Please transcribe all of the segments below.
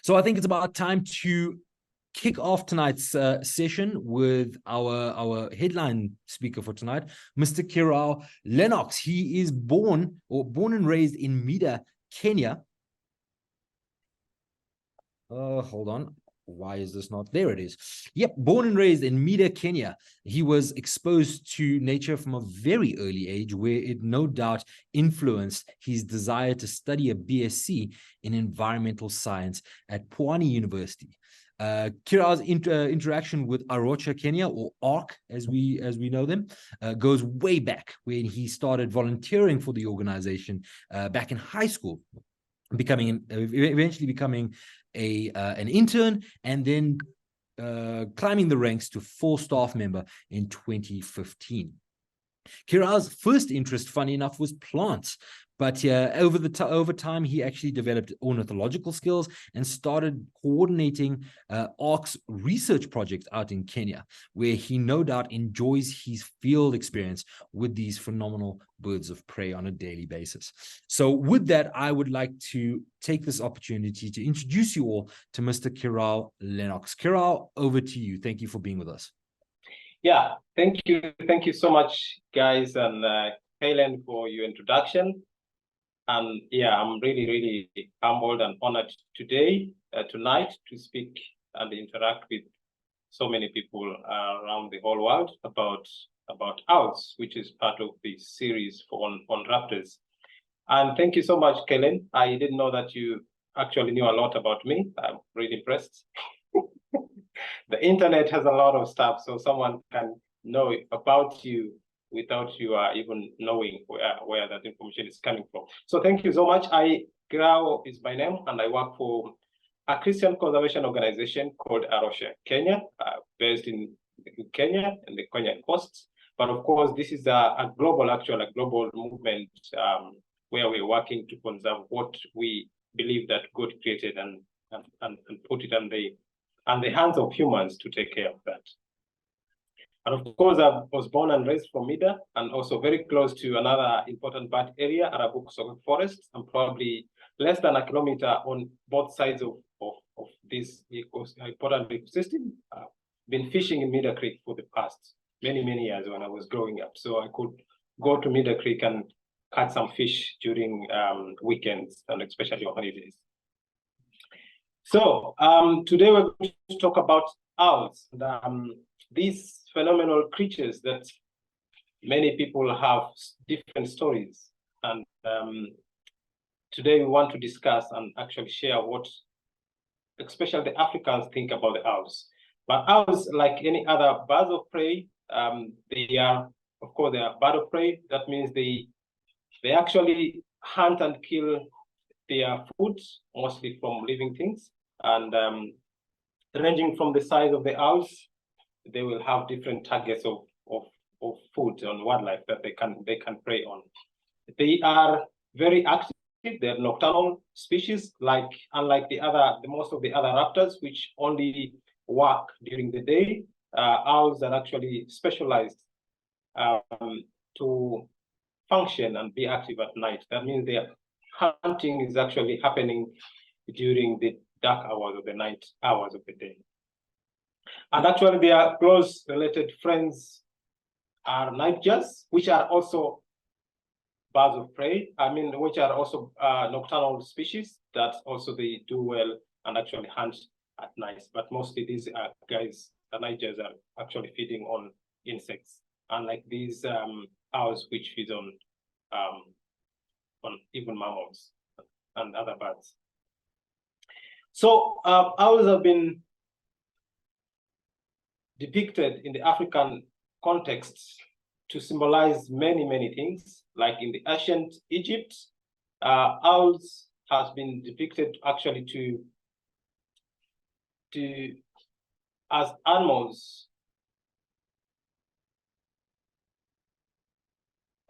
So I think it's about time to kick off tonight's session with our headline speaker for tonight, Mr. Kirao Lennox. He is born and raised in Mida, Kenya. Hold on. Why is this not? There it is. Yep, born and raised in Mida, Kenya. He was exposed to nature from a very early age, where it no doubt influenced his desire to study a BSc in environmental science at Pwani University. Kirao's interaction with Arocha Kenya, or ARC as we know them, goes way back when he started volunteering for the organization back in high school, eventually becoming an intern, and then climbing the ranks to full staff member in 2015. Kirao's first interest, funny enough, was plants, but over time he actually developed ornithological skills and started coordinating ARC's research projects out in Kenya, where he no doubt enjoys his field experience with these phenomenal birds of prey on a daily basis. So with that, I would like to take this opportunity to introduce you all to Mr. Kirao Lennox. Kirao, over to you. Thank you for being with us. Yeah, thank you. Thank you so much, guys, and Helen, for your introduction. And yeah, I'm really humbled and honored tonight to speak and interact with so many people around the whole world about owls, which is part of the series on raptors. And thank you so much, Kellen. I didn't know that you actually knew a lot about me. I'm really impressed. The internet has a lot of stuff, so someone can know about you without you even knowing where that information is coming from. So thank you so much. Kirao is my name, and I work for a Christian conservation organization called Arocha Kenya, based in Kenya and the Kenyan coast. But of course, this is a global movement where we're working to conserve what we believe that God created and put it on the hands of humans to take care of that. And of course, I was born and raised from Mida, and also very close to another important bird area, Arabuk Forest. I'm probably less than a kilometer on both sides of this important ecosystem. I've been fishing in Mida Creek for the past many years when I was growing up. So I could go to Mida Creek and catch some fish during weekends, and especially on holidays. So today we're going to talk about owls, these phenomenal creatures that many people have different stories. And today we want to discuss and actually share what especially the Africans think about the owls. But owls, like any other birds of prey, they are bird of prey. That means they actually hunt and kill their food, mostly from living things. And ranging from the size of the owls, they will have different targets of food and wildlife that they can prey on. They are very active. They're nocturnal species, unlike most of the other raptors, which only work during the day. Owls are actually specialized to function and be active at night. That means their hunting is actually happening during the dark hours of the night, hours of the day. And actually their close related friends are nightjars, which are also birds of prey. Which are also nocturnal species that also they do well and actually hunt at night. But mostly these guys, the nightjars, are actually feeding on insects, unlike these owls, which feed on even mammals and other birds. So owls have been depicted in the African context to symbolize many things. Like in the ancient Egypt, owls has been depicted actually as animals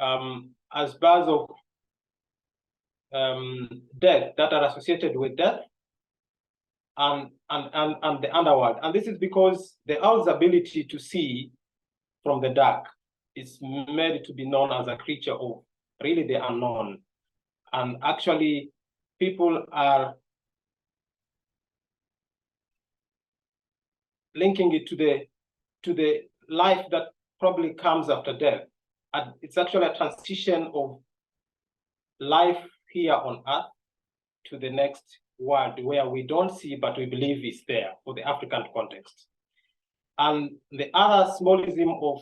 as birds of death, that are associated with death and the underworld. And this is because the owl's ability to see from the dark is made to be known as a creature of really the unknown. And actually, people are linking it to the life that probably comes after death. And it's actually a transition of life here on earth to the next world where we don't see, but we believe is there for the African context. And the other symbolism of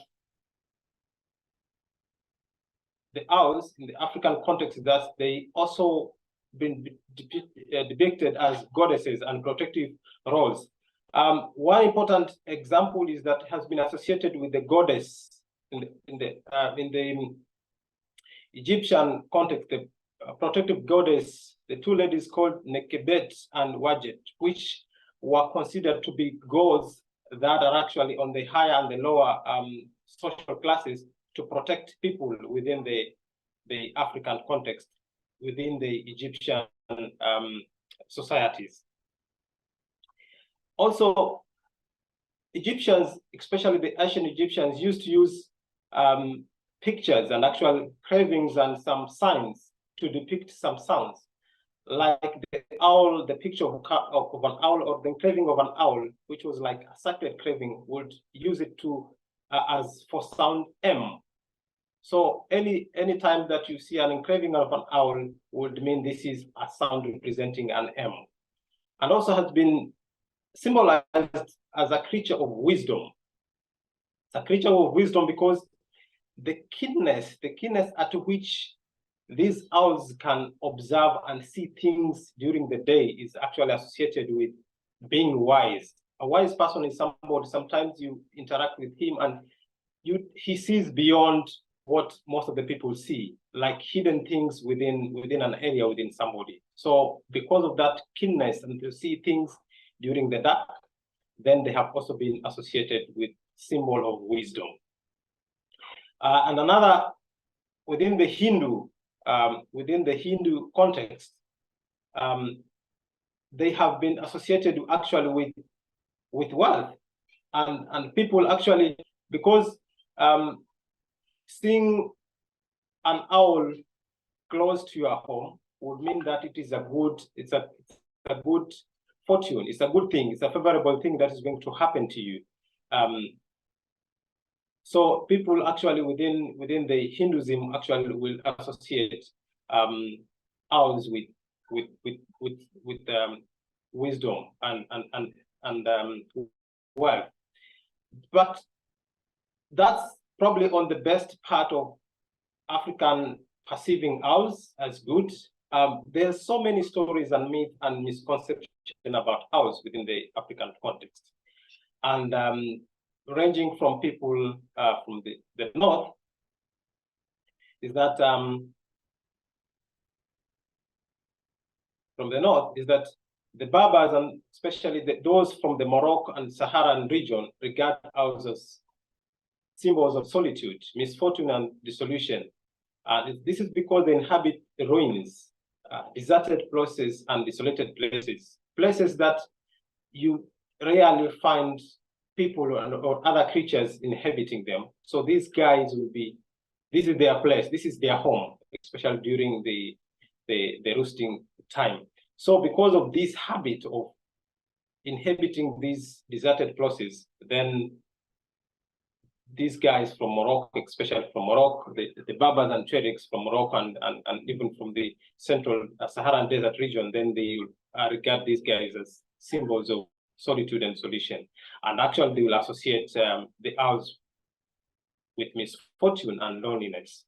the owls in the African context is that they also been depicted as goddesses and protective roles. One important example is that has been associated with the goddess in the Egyptian context, the protective goddess, the two ladies called Nekebet and Wajet, which were considered to be gods that are actually on the higher and the lower social classes to protect people within the African context, within the Egyptian societies. Also, Egyptians, especially the ancient Egyptians, used to use pictures and actual carvings and some signs to depict some sounds, like the owl, the picture of an owl, or the engraving of an owl, which was like a sacred carving, would use it to as for sound M. So any time that you see an engraving of an owl would mean this is a sound representing an M, and also has been symbolized as a creature of wisdom. It's a creature of wisdom because the keenness at which these owls can observe and see things during the day is actually associated with being wise. A wise person is somebody, sometimes you interact with him and he sees beyond what most of the people see, like hidden things within an area, within somebody. So because of that keenness and to see things during the dark, then they have also been associated with symbol of wisdom. And another, within the Hindu context, they have been associated actually with wealth, and people actually, because seeing an owl close to your home would mean that it is a good fortune, it's a good thing, it's a favorable thing that is going to happen to you. So people actually within the Hinduism actually will associate owls with wisdom and wealth. But that's probably on the best part of African perceiving owls as good. There's so many stories and myths and misconceptions about owls within the African context, and ranging from people from the north is that the Berbers, and especially those from the Morocco and Saharan region, regard owls as symbols of solitude, misfortune, and dissolution. This is because they inhabit the ruins, deserted places, and desolated places that you rarely find people or other creatures inhabiting them. So these guys will be, this is their place, this is their home, especially during the roosting time. So because of this habit of inhabiting these deserted places, then these guys from Morocco, especially from Morocco, the Berbers and Tuaregs from Morocco and even from the central Saharan desert region, then they regard these guys as symbols of solitude and solution. And actually they will associate the owls with misfortune and loneliness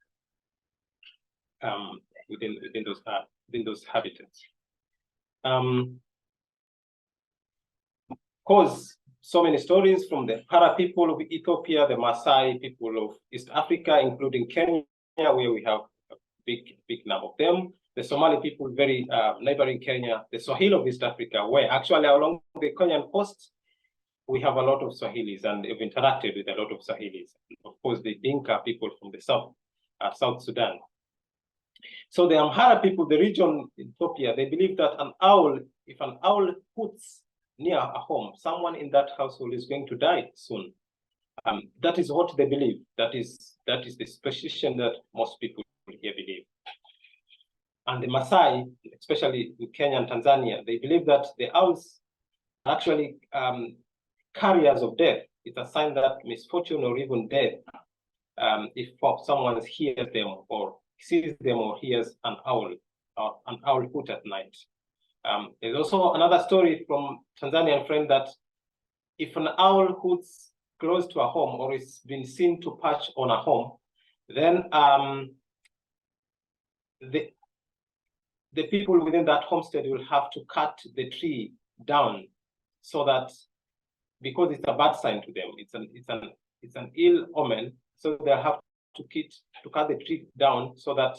within those habitats. Cause so many stories from the Para people of Ethiopia, the Maasai people of East Africa, including Kenya, where we have a big number of them. The Somali people, very neighboring Kenya, the Swahili of East Africa, where actually along the Kenyan coast, we have a lot of Swahilis and have interacted with a lot of Swahilis. Of course, the Dinka people from the South Sudan. So the Amhara people, the region in Ethiopia, they believe that if an owl hoots near a home, someone in that household is going to die soon. That is what they believe. That is the superstition that most people here believe. And the Maasai, especially in Kenya and Tanzania, they believe that the owls are actually carriers of death. It's a sign that misfortune or even death, if someone hears them or sees them or hears an owl hoot at night. There's also another story from Tanzanian friend that if an owl hoots close to a home or is been seen to perch on a home, then the people within that homestead will have to cut the tree down, so that, because it's a bad sign to them, it's an ill omen, so they'll have to cut the tree down so that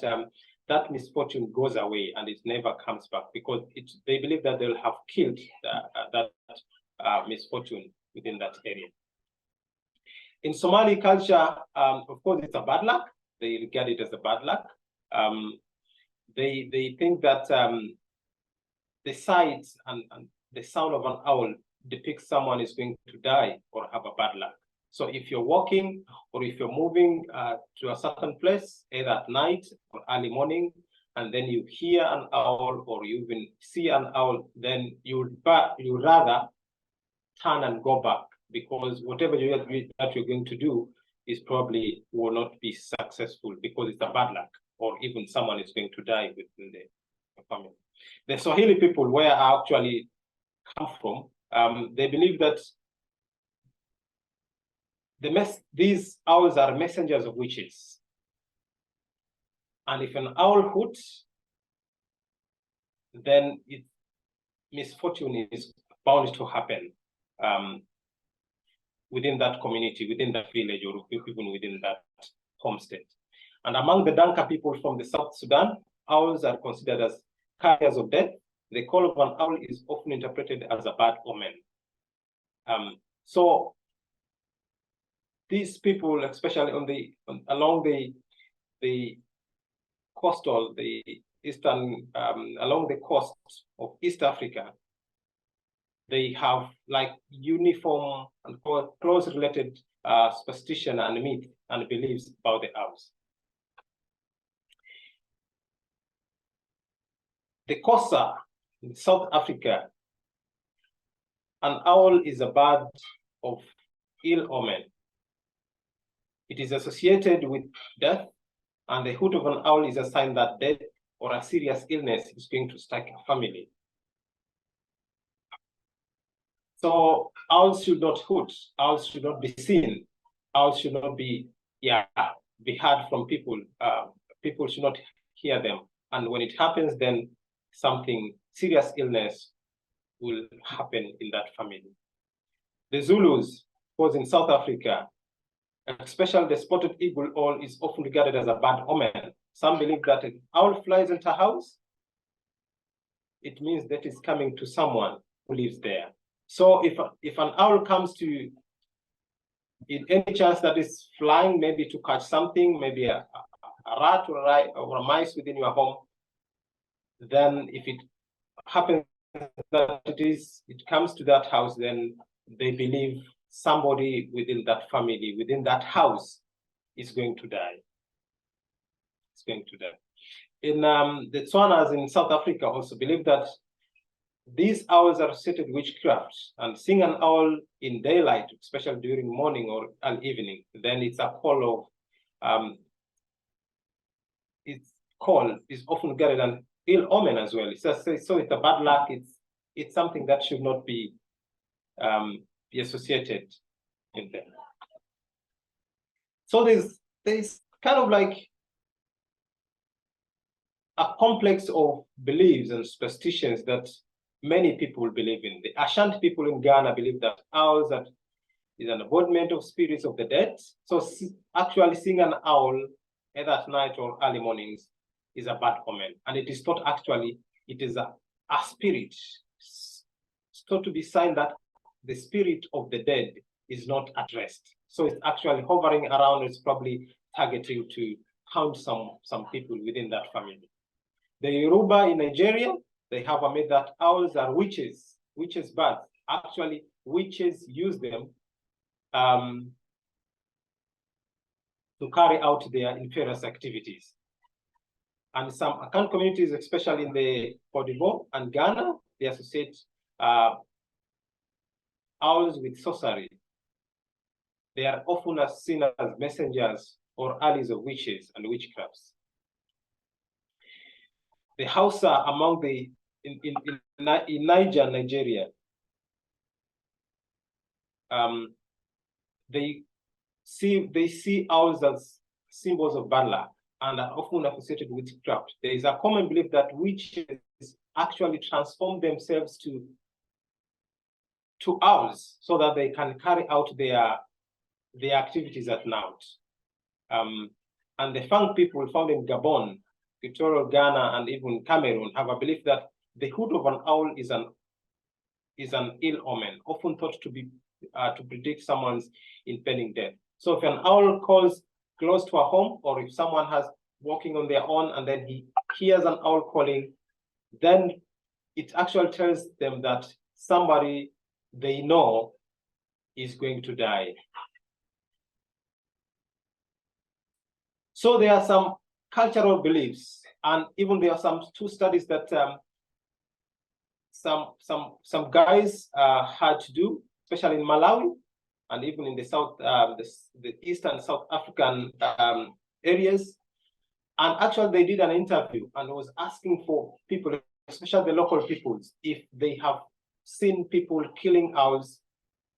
that misfortune goes away and it never comes back, because they believe that they'll have killed that misfortune within that area. In Somali culture, of course, it's a bad luck. They regard it as a bad luck. They think that the sight and the sound of an owl depicts someone is going to die or have a bad luck. So if you're walking or if you're moving to a certain place, either at night or early morning, and then you hear an owl or you even see an owl, then you rather turn and go back, because whatever that you're going to do is probably will not be successful, because it's a bad luck, or even someone is going to die within the family. The Swahili people, where I actually come from, they believe that these owls are messengers of witches. And if an owl hoots, then misfortune is bound to happen within that community, within that village, or even within that homestead. And among the Danka people from the South Sudan, owls are considered as carriers of death. The call of an owl is often interpreted as a bad omen. So these people, especially along the coastal, the eastern, along the coast of East Africa, they have like uniform and close related superstition and myth and beliefs about the owls. The Xhosa in South Africa, an owl is a bird of ill omen. It is associated with death, and the hoot of an owl is a sign that death or a serious illness is going to strike a family. So owls should not hoot, owls should not be seen, owls should not be heard from people. People should not hear them. And when it happens, then something serious illness will happen in that family. The Zulus, was in South Africa, especially the spotted eagle owl is often regarded as a bad omen. Some believe that if owl flies into a house, it means that it's coming to someone who lives there. So if an owl comes to, in any chance that is flying, maybe to catch something, maybe a rat or a mice within your home, then if it happens that it comes to that house, then they believe somebody within that family, within that house, is going to die. It's going to die. In the Tswanas in South Africa also believe that these owls are associated with witchcraft, and seeing an owl in daylight, especially during morning or an evening, then it's a call of its call is often regarded an ill omen as well. So it's a bad luck. It's something that should not be associated in them. So there's kind of like a complex of beliefs and superstitions that many people believe in. The Ashanti people in Ghana believe that owls is an embodiment of spirits of the dead. So actually seeing an owl either at night or early mornings is a bad omen. And it is not actually, it is a spirit. It's thought to be sign that the spirit of the dead is not at rest. So it's actually hovering around, it's probably targeting to haunt some people within that family. The Yoruba in Nigeria, they have a myth that owls are witches birds. Actually, witches use them to carry out their nefarious activities. And some Akan communities, especially in the Cote d'Ivoire and Ghana, they associate owls with sorcery. They are often seen as messengers or allies of witches and witchcrafts. The Hausa among the in Niger, Nigeria, they see owls as symbols of bad luck and are often associated with witchcraft. There is a common belief that witches actually transform themselves to owls so that they can carry out their activities at night. And the Fang people found in Gabon, Equatorial Ghana, and even Cameroon have a belief that the hood of an owl is an ill omen, often thought to be to predict someone's impending death. So if an owl calls close to a home, or if someone has walking on their own and then he hears an owl calling, then it actually tells them that somebody they know is going to die. So there are some cultural beliefs, and even there are some two studies that some guys had to do, especially in Malawi and even in the south, the East and South African areas. And actually, they did an interview and was asking for people, especially the local peoples, if they have seen people killing owls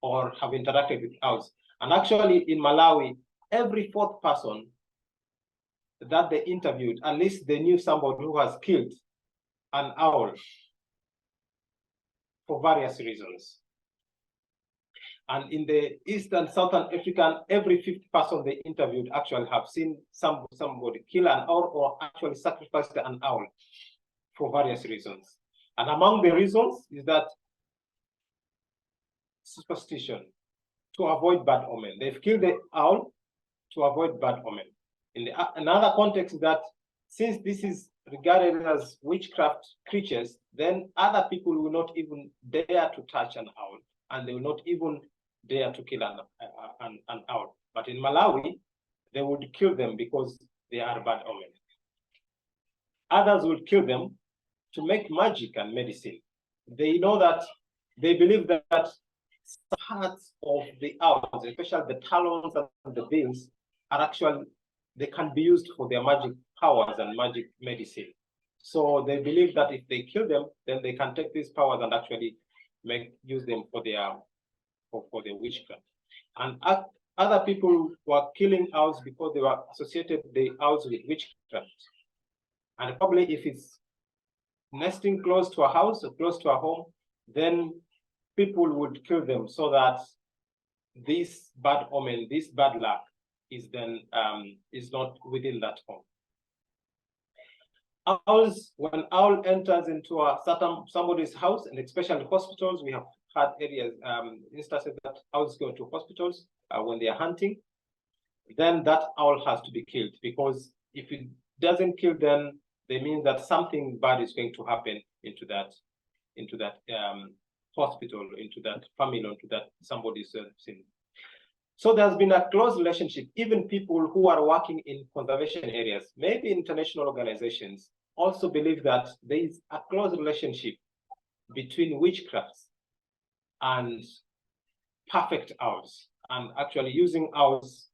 or have interacted with owls. And actually, in Malawi, every fourth person that they interviewed, at least they knew somebody who has killed an owl for various reasons. And in the East and Southern African, every fifth person they interviewed actually have seen somebody kill an owl or actually sacrifice an owl for various reasons. And among the reasons is that superstition, to avoid bad omen. They've killed the owl to avoid bad omen. In another context is that since this is regarded as witchcraft creatures, then other people will not even dare to touch an owl, and they will not even dare to kill an owl. But in Malawi, they would kill them because they are bad omen. Others would kill them to make magic and medicine. They know that, they believe that parts of the owls, especially the talons and the bills, are actually, they can be used for their magic powers and magic medicine. So they believe that if they kill them, then they can take these powers and actually use them for their witchcraft. And other people were killing owls because they were associated the owls with witchcraft. And probably if it's nesting close to a house or close to a home, then people would kill them so that this bad omen, this bad luck, is then is not within that home. Owls, when owl enters into somebody's house, and especially hospitals, we have had areas, instances that owls go to hospitals when they are hunting, then that owl has to be killed, because if it doesn't kill them, they mean that something bad is going to happen into that hospital, into that family, into that somebody's scene. So there's been a close relationship. Even people who are working in conservation areas, maybe international organizations, also believe that there is a close relationship between witchcrafts and perfect owls, and actually using owls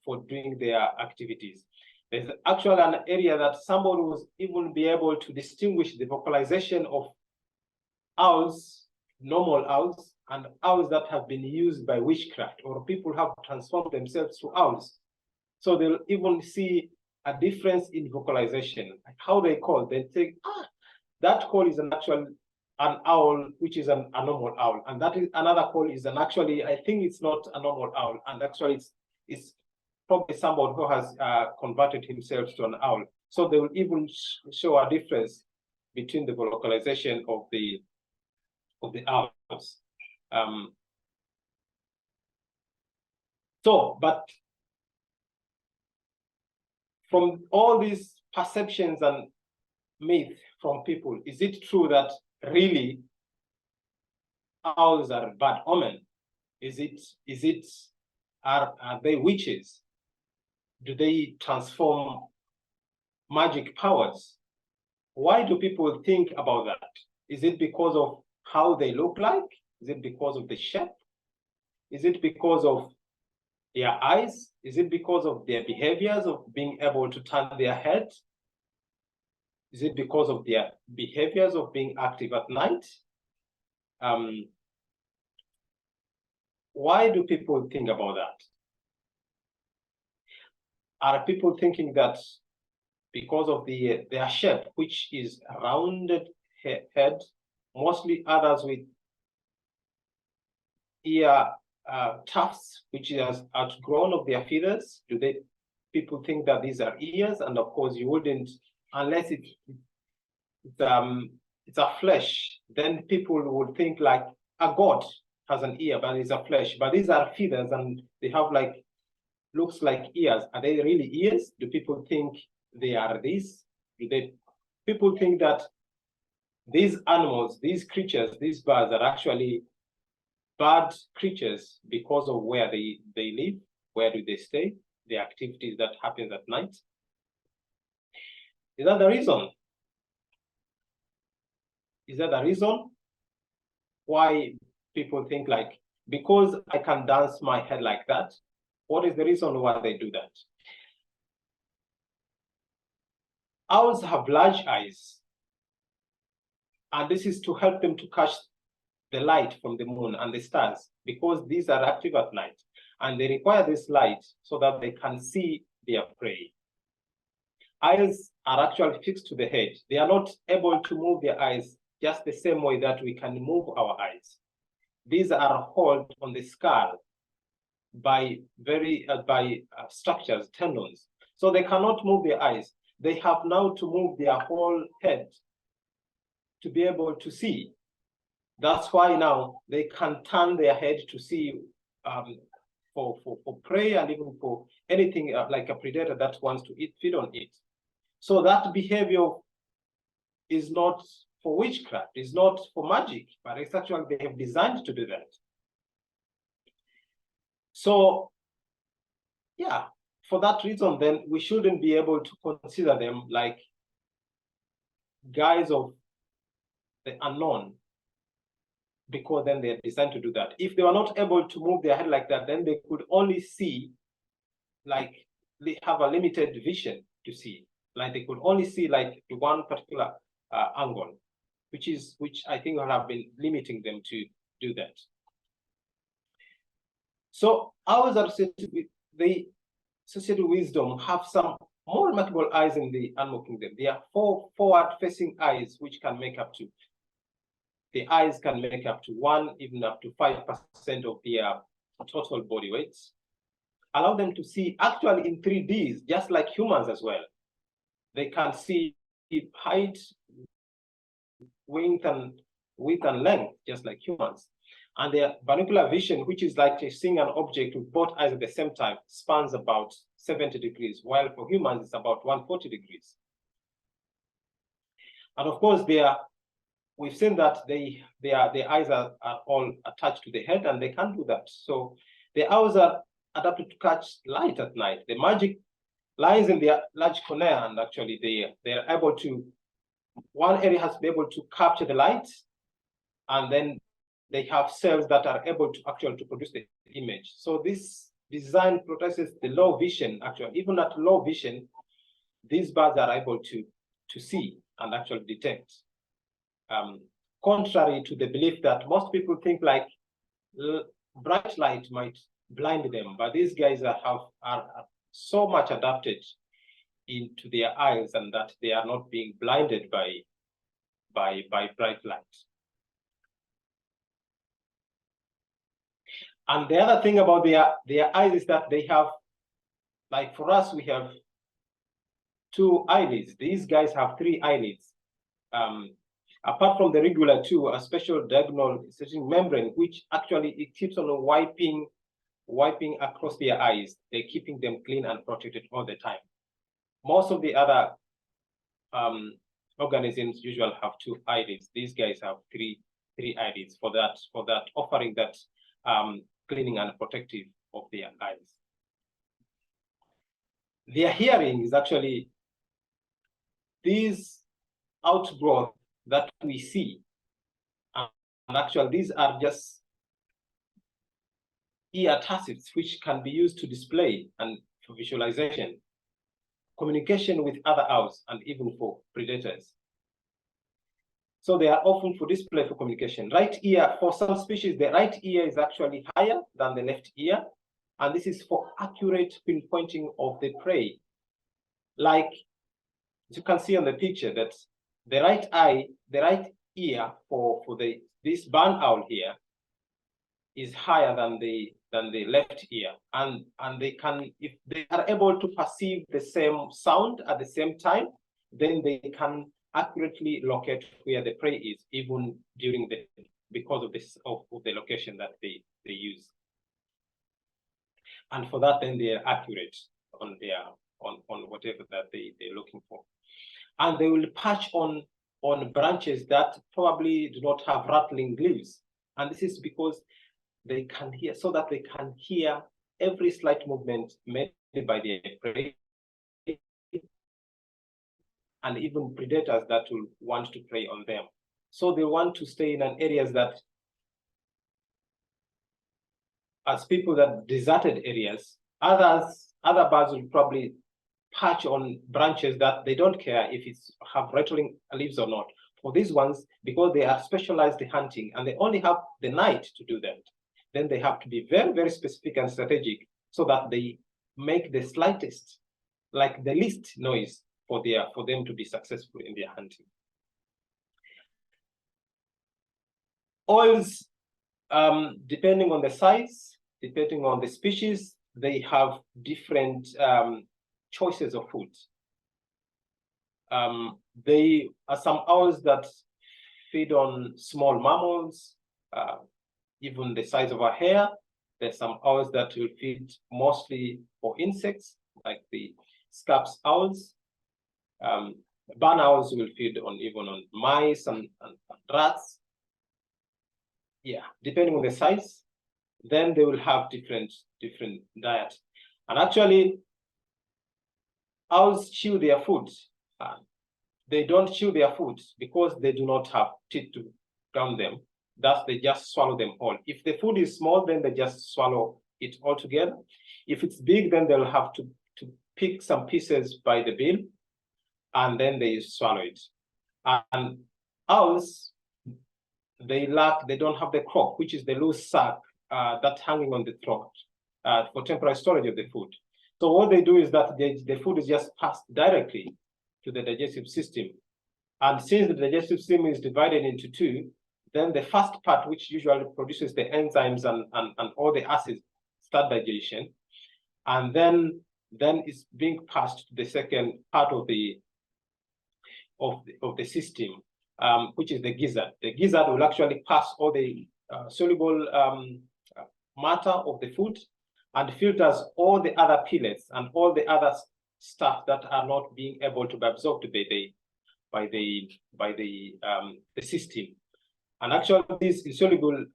for doing their activities. There's actually an area that somebody was even be able to distinguish the vocalization of owls, normal owls, and owls that have been used by witchcraft, or people have transformed themselves to owls. So they'll even see a difference in vocalization, like how they call. They think, that call is an owl, which is a normal owl, and that is another call is actually, I think it's not a normal owl, and actually it's probably somebody who has converted himself to an owl. So they will even show a difference between the vocalization of the owls. But from all these perceptions and myths from people, is it true that really owls are bad omen? Are they witches? Do they transform magic powers? Why do people think about that? Is it because of how they look like? Is it because of the shape? Is it because of their eyes? Is it because of their behaviors of being able to turn their head? Is it because of their behaviors of being active at night? Why do people think about that? Are people thinking that because of their shape, which is a rounded head, mostly others with ear tufts, which has outgrown of their feathers? Do people think that these are ears? And of course, you wouldn't, unless it's a flesh, then people would think like a god has an ear, but it's a flesh. But these are feathers, and they have like, looks like ears. Are they really ears? Do people think they are this? People think that these animals, these creatures, these birds are actually bird creatures because of where they live, where do they stay, the activities that happens at night? Is that the reason? Is that the reason why people think like, because I can dance my head like that? What is the reason why they do that? Owls have large eyes, and this is to help them to catch the light from the moon and the stars, because these are active at night, and they require this light so that they can see their prey. Eyes are actually fixed to the head. They are not able to move their eyes just the same way that we can move our eyes. These are held on the skull by structures, tendons. So they cannot move their eyes. They have now to move their whole head to be able to see. That's why now they can turn their head to see for prey, and even for anything like a predator that wants to feed on it. So that behavior is not for witchcraft, is not for magic, but it's actually they have designed to do that. So yeah, for that reason, then we shouldn't be able to consider them like guys of the unknown, because then they're designed to do that. If they were not able to move their head like that, then they could only see, like they have a limited vision to see. Like they could only see like one particular angle, which I think would have been limiting them to do that. So owls are associated with the societal wisdom have some more remarkable eyes in the animal kingdom. They are forward-facing eyes, which can make up to, the eyes can make up to 1, even up to 5% of their total body weights. Allow them to see actually in 3Ds, just like humans as well. They can see height, width and length, just like humans. And their binocular vision, which is like seeing an object with both eyes at the same time, spans about 70 degrees, while for humans it's about 140 degrees. And of course, we've seen that their eyes are all attached to the head, and they can do that. So the owls are adapted to catch light at night. The magic lies in their large cornea, and actually they're able to, one area has to be able to capture the light, and then they have cells that are able to actually to produce the image. So this design protects the low vision. Actually, even at low vision, these birds are able to see and actually detect. Contrary to the belief that most people think like bright light might blind them, but these guys are so much adapted into their eyes, and that they are not being blinded by bright light. And the other thing about their eyes is that they have, like for us, we have 2 eyelids. These guys have 3 eyelids. Apart from the regular 2, a special diagonal stitching membrane, which actually it keeps on wiping across their eyes. They're keeping them clean and protected all the time. Most of the other organisms usually have 2 eyelids. These guys have 3 eyelids for that offering that cleaning and protective of their eyes. Their hearing is actually these outgrowth that we see actually, these are just ear tacits, which can be used to display and for visualization, communication with other owls, and even for predators. So they are often for display for communication. Right ear, for some species, the right ear is actually higher than the left ear. And this is for accurate pinpointing of the prey. Like you can see on the picture that the right ear for this barn owl here is higher than the left ear. And they can, if they are able to perceive the same sound at the same time, then they can accurately locate where the prey is, even during because of this of the location that they use. And for that, then they are accurate on their on whatever that they're looking for. And they will perch on branches that probably do not have rattling leaves. And this is because they can hear, so that they can hear every slight movement made by the prey, and even predators that will want to prey on them. So they want to stay in an areas that, as people that deserted areas, other birds will probably perch on branches that they don't care if it's have rattling leaves or not. For these ones, because they are specialized in hunting and they only have the night to do that, then they have to be very, very specific and strategic so that they make the slightest, like the least noise for them to be successful in their hunting. Owls, depending on the size, depending on the species, they have different choices of food. They are some owls that feed on small mammals, even the size of a hair. There's some owls that will feed mostly for insects, like the scarps owls. Barn owls will feed on even on mice and rats. Yeah, depending on the size, then they will have different diet. And actually, owls chew their food. They don't chew their food because they do not have teeth to gum them. Thus, they just swallow them all. If the food is small, then they just swallow it all together. If it's big, then they'll have to pick some pieces by the bill, and then they swallow it. And owls, they don't have the crop, which is the loose sac that's hanging on the throat for temporary storage of the food. So what they do is that the food is just passed directly to the digestive system. And since the digestive system is divided into two, then the first part, which usually produces the enzymes and all the acids, start digestion. And then it's being passed to the second part of the system, which is the gizzard. The gizzard will actually pass all the soluble matter of the food and filters all the other pellets and all the other stuff that are not being able to be absorbed by the system. And actually, these insoluble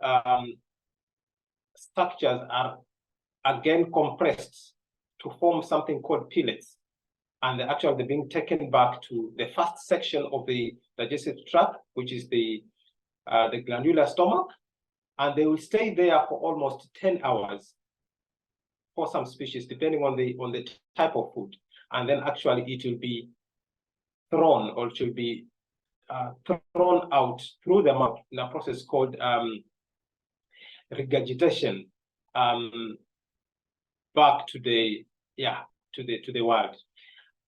structures are again compressed to form something called pellets. And they're being taken back to the first section of the digestive tract, which is the glandular stomach. And they will stay there for almost 10 hours for some species, depending on the type of food. And then actually it will be thrown, or it will be thrown out through the mouth in a process called regurgitation back to the world.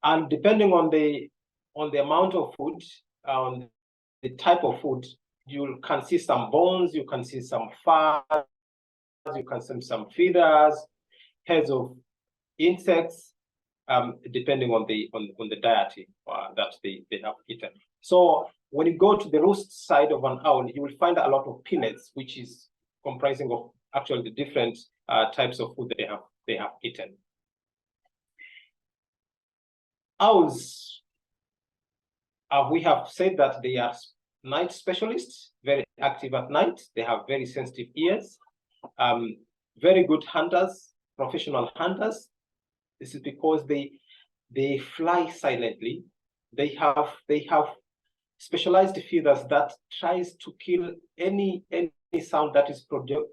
And depending on the amount of food, on the type of food, you can see some bones, you can see some fat, you can see some feathers, heads of insects, depending on the diet that they have eaten. So when you go to the roost side of an owl, you will find a lot of pellets, which is comprising of actually the different types of food they have eaten. Owls, we have said that they are night specialists, very active at night. They have very sensitive ears, very good hunters, professional hunters. This is because they fly silently. They have specialized feathers that tries to kill any sound that is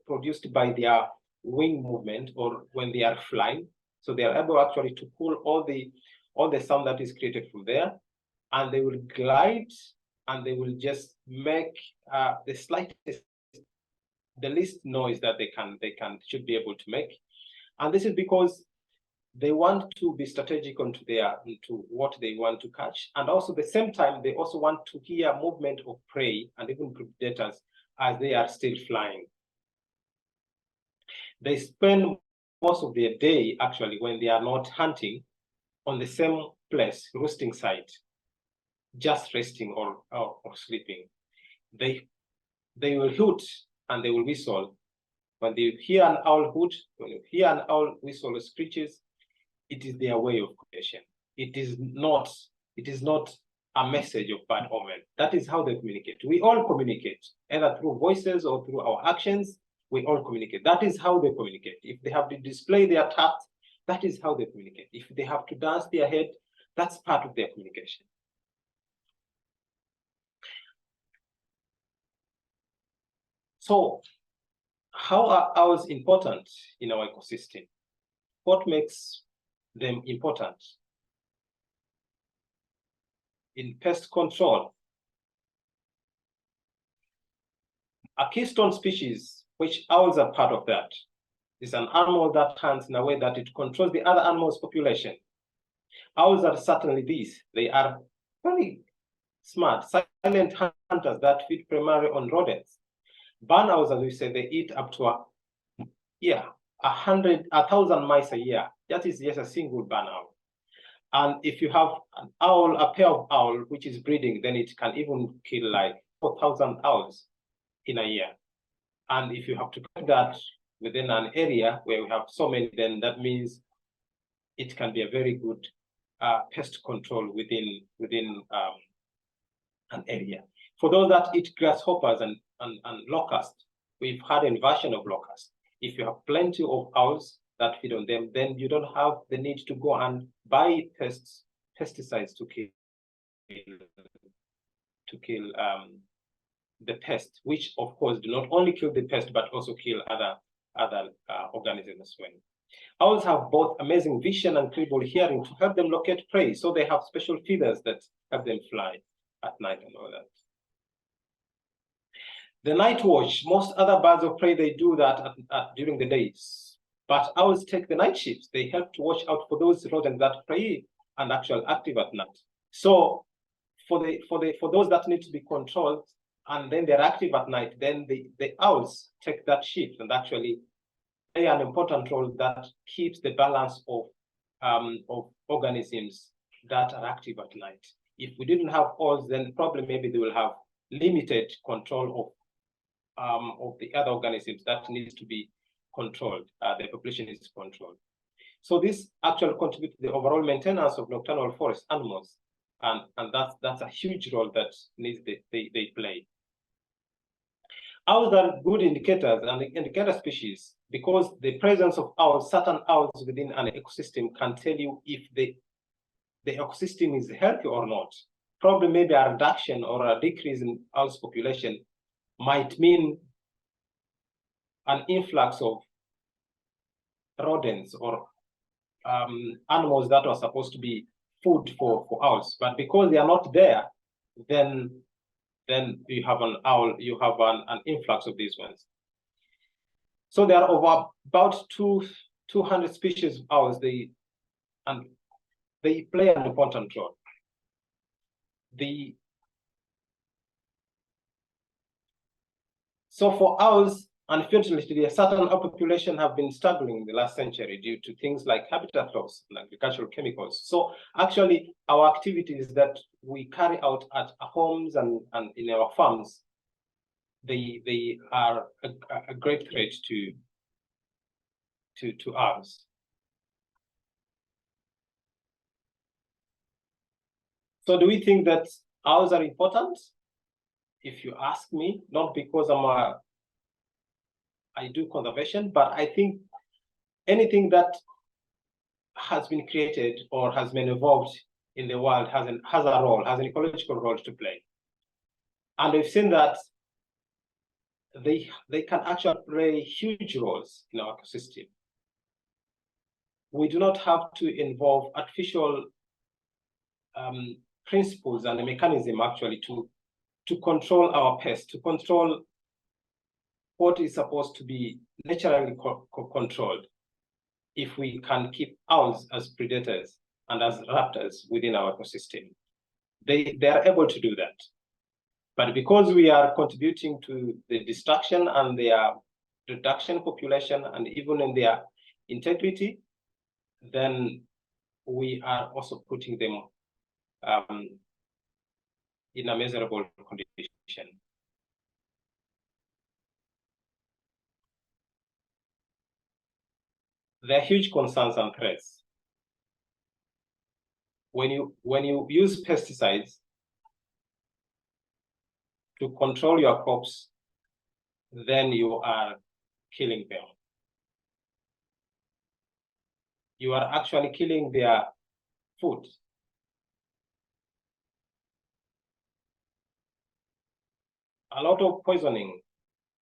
produced by their wing movement or when they are flying. So they are able actually to pull all the sound that is created from there, and they will glide and they will just make the slightest, the least noise that they should be able to make. And this is because they want to be strategic into what they want to catch. And also at the same time, they also want to hear movement of prey and even predators as they are still flying. They spend most of their day actually when they are not hunting on the same place, roosting site, just resting or sleeping. They will hoot and they will whistle. When they hear an owl hoot, when you hear an owl whistle or screeches, it is their way of communication. It is not a message of bad omen. That is how they communicate. We all communicate, either through voices or through our actions. We all communicate. That is how they communicate. If they have to display their tact, that is how they communicate. If they have to dance their head, that's part of their communication. So, how are owls important in our ecosystem? What makes them important? In pest control, a keystone species, which owls are part of that, is an animal that hunts in a way that it controls the other animals' population. Owls are certainly these. They are very smart, silent hunters that feed primarily on rodents. Barn owls, as we say, they eat up to 1,000 mice a year. That is just a single barn owl. And if you have an owl, a pair of owl, which is breeding, then it can even kill like 4,000 owls in a year. And if you have to get that within an area where we have so many, then that means it can be a very good pest control within an area. For those that eat grasshoppers and locusts, we've had invasion of locusts. If you have plenty of owls that feed on them, then you don't have the need to go and buy pesticides to kill the pest, which of course do not only kill the pest but also kill other organisms as well. Owls have both amazing vision and incredible hearing to help them locate prey, so they have special feathers that help them fly at night and all that. The night watch, most other birds of prey, they do that during the days, but owls take the night shifts. They help to watch out for those rodents that prey and actually active at night. So for those that need to be controlled and then they're active at night, then the owls take that shift and actually play an important role that keeps the balance of organisms that are active at night. If we didn't have owls, then probably maybe they will have limited control of the other organisms that needs to be controlled. The population is controlled. So this actually contributes to the overall maintenance of nocturnal forest animals, and that's a huge role that they play. Owls are good indicators and indicator species because the presence of owls, certain owls within an ecosystem can tell you if the ecosystem is healthy or not. Probably maybe a reduction or a decrease in owls population might mean an influx of rodents or animals that are supposed to be food for owls. But because they are not there, then you have an owl, you have an influx of these ones. So there are over about 200 species of owls. They play an important role. So for owls, unfortunately, a certain population have been struggling in the last century due to things like habitat loss and agricultural chemicals. So actually, our activities that we carry out at our homes and in our farms, they are a great threat to owls. So do we think that owls are important? If you ask me, not because I do conservation, but I think anything that has been created or has been evolved in the world has a role, has an ecological role to play. And we've seen that they can actually play huge roles in our ecosystem. We do not have to involve artificial principles and a mechanism actually to control our pests, to control what is supposed to be naturally controlled, if we can keep owls as predators and as raptors within our ecosystem. They are able to do that. But because we are contributing to the destruction and their reduction population and even in their integrity, then we are also putting them in a miserable condition. There are huge concerns and threats. When you use pesticides to control your crops, then you are killing them. You are actually killing their food. A lot of poisoning,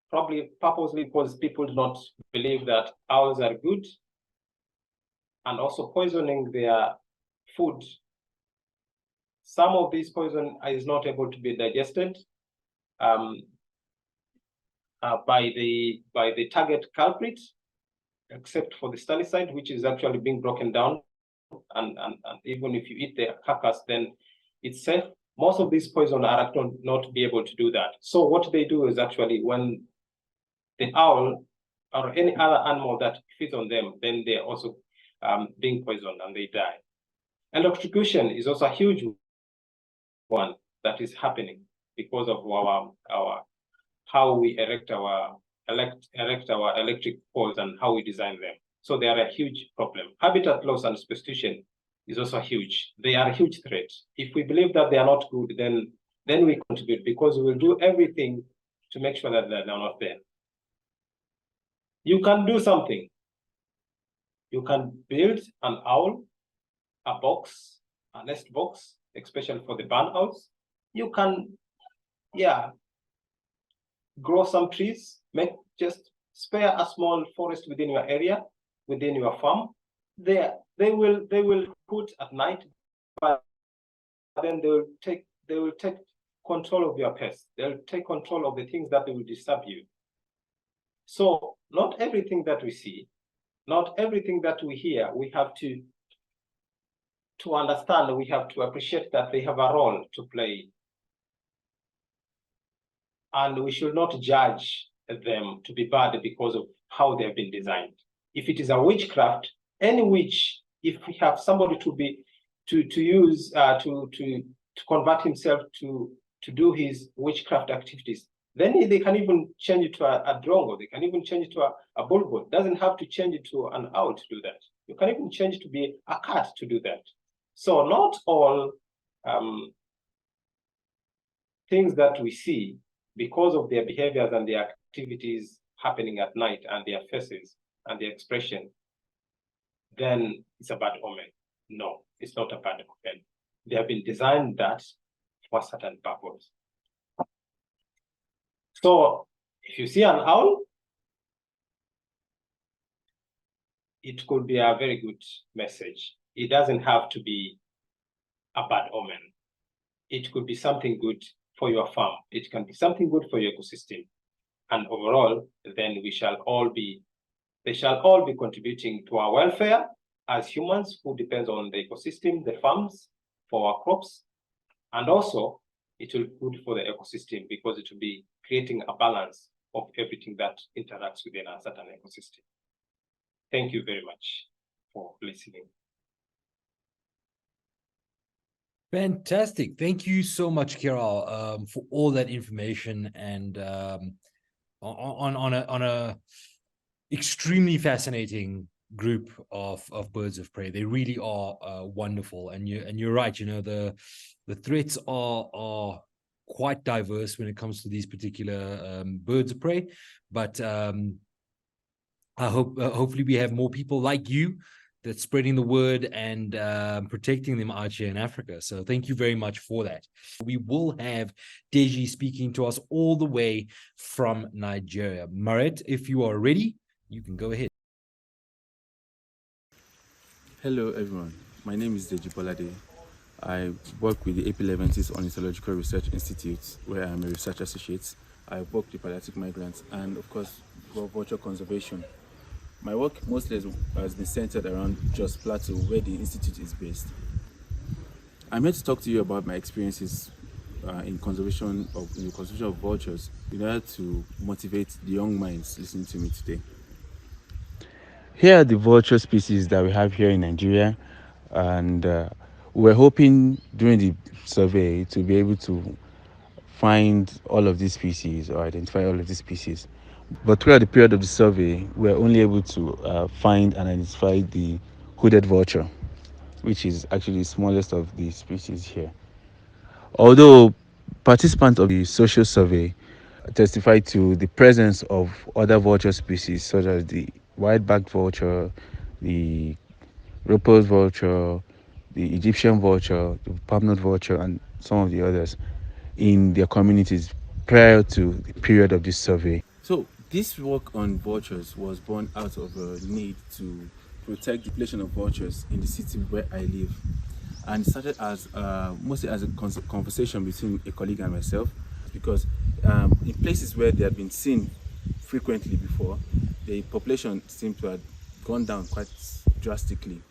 probably purposely because people do not believe that owls are good, and also poisoning their food. Some of this poison is not able to be digested by the target culprit, except for the stallicide, which is actually being broken down. And even if you eat the carcass, then it's safe. Most of these poison are actually not be able to do that. So what they do is actually when the owl or any other animal that feeds on them, then they're also being poisoned and they die. Electrocution is also a huge one that is happening because of our how we erect our electric poles and how we design them. So they are a huge problem. Habitat loss and substitution is also huge. They are a huge threat. If we believe that they are not good, then we contribute, because we will do everything to make sure that they are not there. You can do something. You can build an owl, a box, a nest box, especially for the barn owls. You can, grow some trees, just spare a small forest within your area, within your farm. They will put at night, but then they will take control of your pests. They'll take control of the things that will disturb you. So not everything that we see, not everything that we hear, we have to understand, we have to appreciate that they have a role to play. And we should not judge them to be bad because of how they have been designed. If it is a witchcraft, any witch, if we have somebody to convert himself to do his witchcraft activities, then they can even change it to a drongo. They can even change it to a bulbul. It doesn't have to change it to an owl to do that. You can even change it to be a cat to do that. So not all things that we see, because of their behaviors and their activities happening at night and their faces and their expression, then it's a bad omen. No, it's not a bad omen. They have been designed that for a certain purpose. So if you see an owl, it could be a very good message. It doesn't have to be a bad omen. It could be something good for your farm. It can be something good for your ecosystem. And overall, then they shall all be contributing to our welfare as humans who depends on the ecosystem, the farms, for our crops. And also, it will be good for the ecosystem because it will be creating a balance of everything that interacts within a certain ecosystem. Thank you very much for listening. Fantastic. Thank you so much, Kirao, for all that information and on a extremely fascinating group of birds of prey. They really are wonderful. And you're right, you know, the threats are quite diverse when it comes to these particular birds of prey. But I hope hopefully we have more people like you that's spreading the word and protecting them out here in Africa. So thank you very much for that. We will have Deji speaking to us all the way from Nigeria. Maret, if you are ready, you can go ahead. Hello everyone, my name is Deji Bolade. I work with the AP Leventis Ornithological Research Institute, where I'm a research associate. I work with pediatric migrants and of course vulture conservation. My work mostly has been centered around Jos Plateau, where the institute is based. I'm here to talk to you about my experiences in the conservation of vultures in order to motivate the young minds listening to me today. Here are the vulture species that we have here in Nigeria, and we're hoping during the survey to be able to find all of these species or identify all of these species. But throughout the period of the survey, we're only able to find and identify the hooded vulture, which is actually the smallest of the species here. Although participants of the social survey testified to the presence of other vulture species such as the white-backed vulture, the Roper's vulture, the Egyptian vulture, the palm-nut vulture, and some of the others in their communities prior to the period of this survey. So this work on vultures was born out of a need to protect the population of vultures in the city where I live, and it started as mostly as a conversation between a colleague and myself, because in places where they had been seen frequently before, the population seemed to have gone down quite drastically.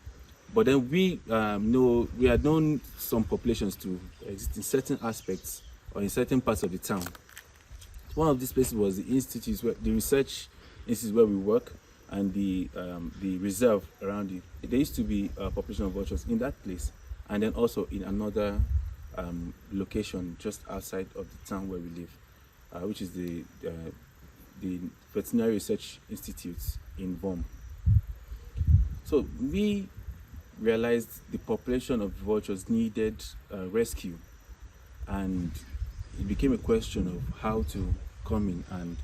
But then we had known some populations to exist in certain aspects or in certain parts of the town. One of these places was the institutes, the research institute where we work, and the reserve around it. There used to be a population of vultures in that place, and then also in another location just outside of the town where we live, which is the Veterinary Research Institute in Vom. So we realized the population of vultures needed rescue, and it became a question of how to come in and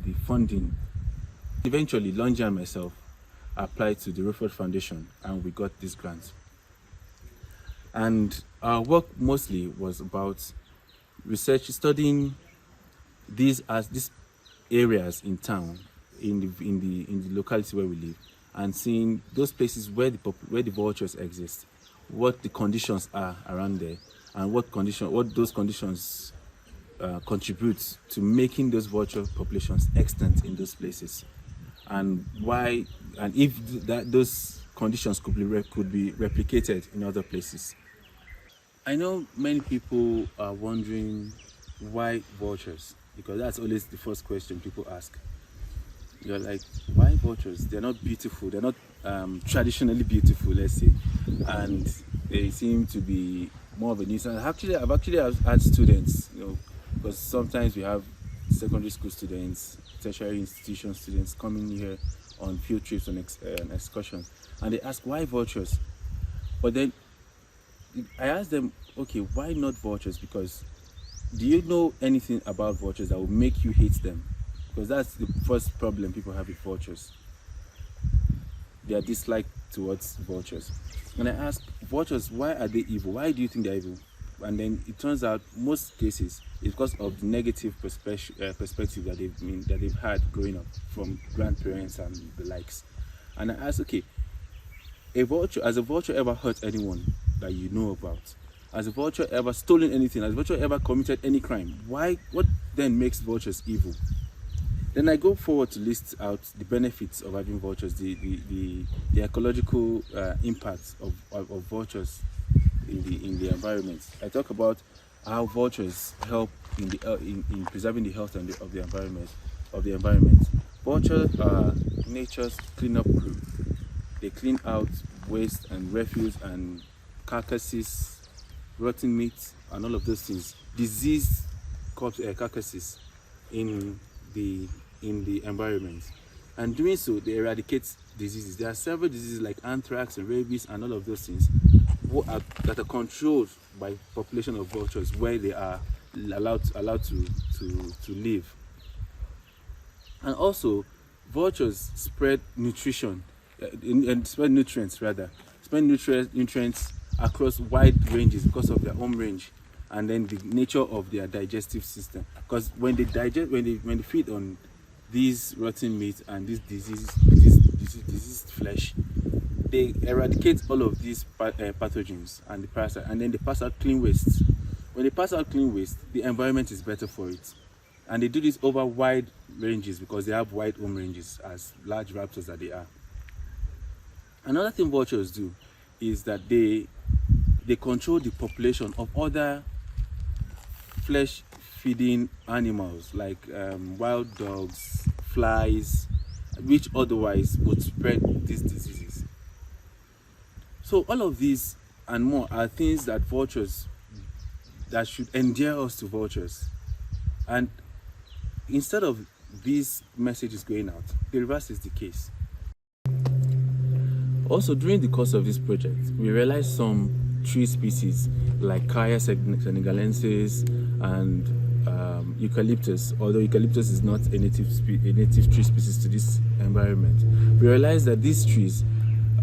the funding. Eventually, Lonja and myself applied to the Rutherford Foundation, and we got this grant. And our work mostly was about research, studying these areas in town, in the locality where we live, and seeing those places where the vultures exist, what the conditions are around there, and what those conditions contribute to making those vulture populations extant in those places, and why, and if those conditions could be replicated in other places. I know many people are wondering why vultures, because that's always the first question people ask. You're like, why vultures? They're not beautiful. They're not traditionally beautiful, let's say, and they seem to be more of a nuisance. I've actually had students, because sometimes we have secondary school students, tertiary institution students coming here on field trips and excursions, and they ask why vultures. But then I asked them, okay, why not vultures? Because do you know anything about vultures that will make you hate them? Because that's the first problem people have with vultures. Their dislike towards vultures. And I asked, vultures, why are they evil? Why do you think they're evil? And then it turns out most cases it's because of the negative perspective that they've had growing up from grandparents and the likes. And I asked, okay, has a vulture ever hurt anyone that you know about? Has a vulture ever stolen anything? Has a vulture ever committed any crime? What then makes vultures evil? Then I go forward to list out the benefits of having vultures, the ecological impacts of vultures in the environment. I talk about how vultures help in preserving the health of the environment. Vultures are nature's cleanup crew. They clean out waste and refuse and carcasses, rotten meat, and all of those things, diseased carcasses in the environment. And doing so, they eradicate diseases. There are several diseases like anthrax and rabies and all of those things that are controlled by population of vultures where they are allowed to live. And also, vultures spread nutrition and spread nutrients rather, spread nutrients across wide ranges because of their home range, and then the nature of their digestive system. Because when they digest, when they feed on these rotten meat and this diseased flesh, they eradicate all of these pathogens and the parasite, and then they pass out clean waste. When they pass out clean waste, the environment is better for it. And they do this over wide ranges because they have wide home ranges as large raptors that they are. Another thing vultures do is that they control the population of other flesh feeding animals like wild dogs, flies, which otherwise would spread these diseases. So all of these and more are things that should endear us to vultures. And instead of these messages going out, the reverse is the case. Also, during the course of this project, we realized some tree species like Kaya senegalensis and eucalyptus, although eucalyptus is not a native tree species to this environment. We realized that these trees,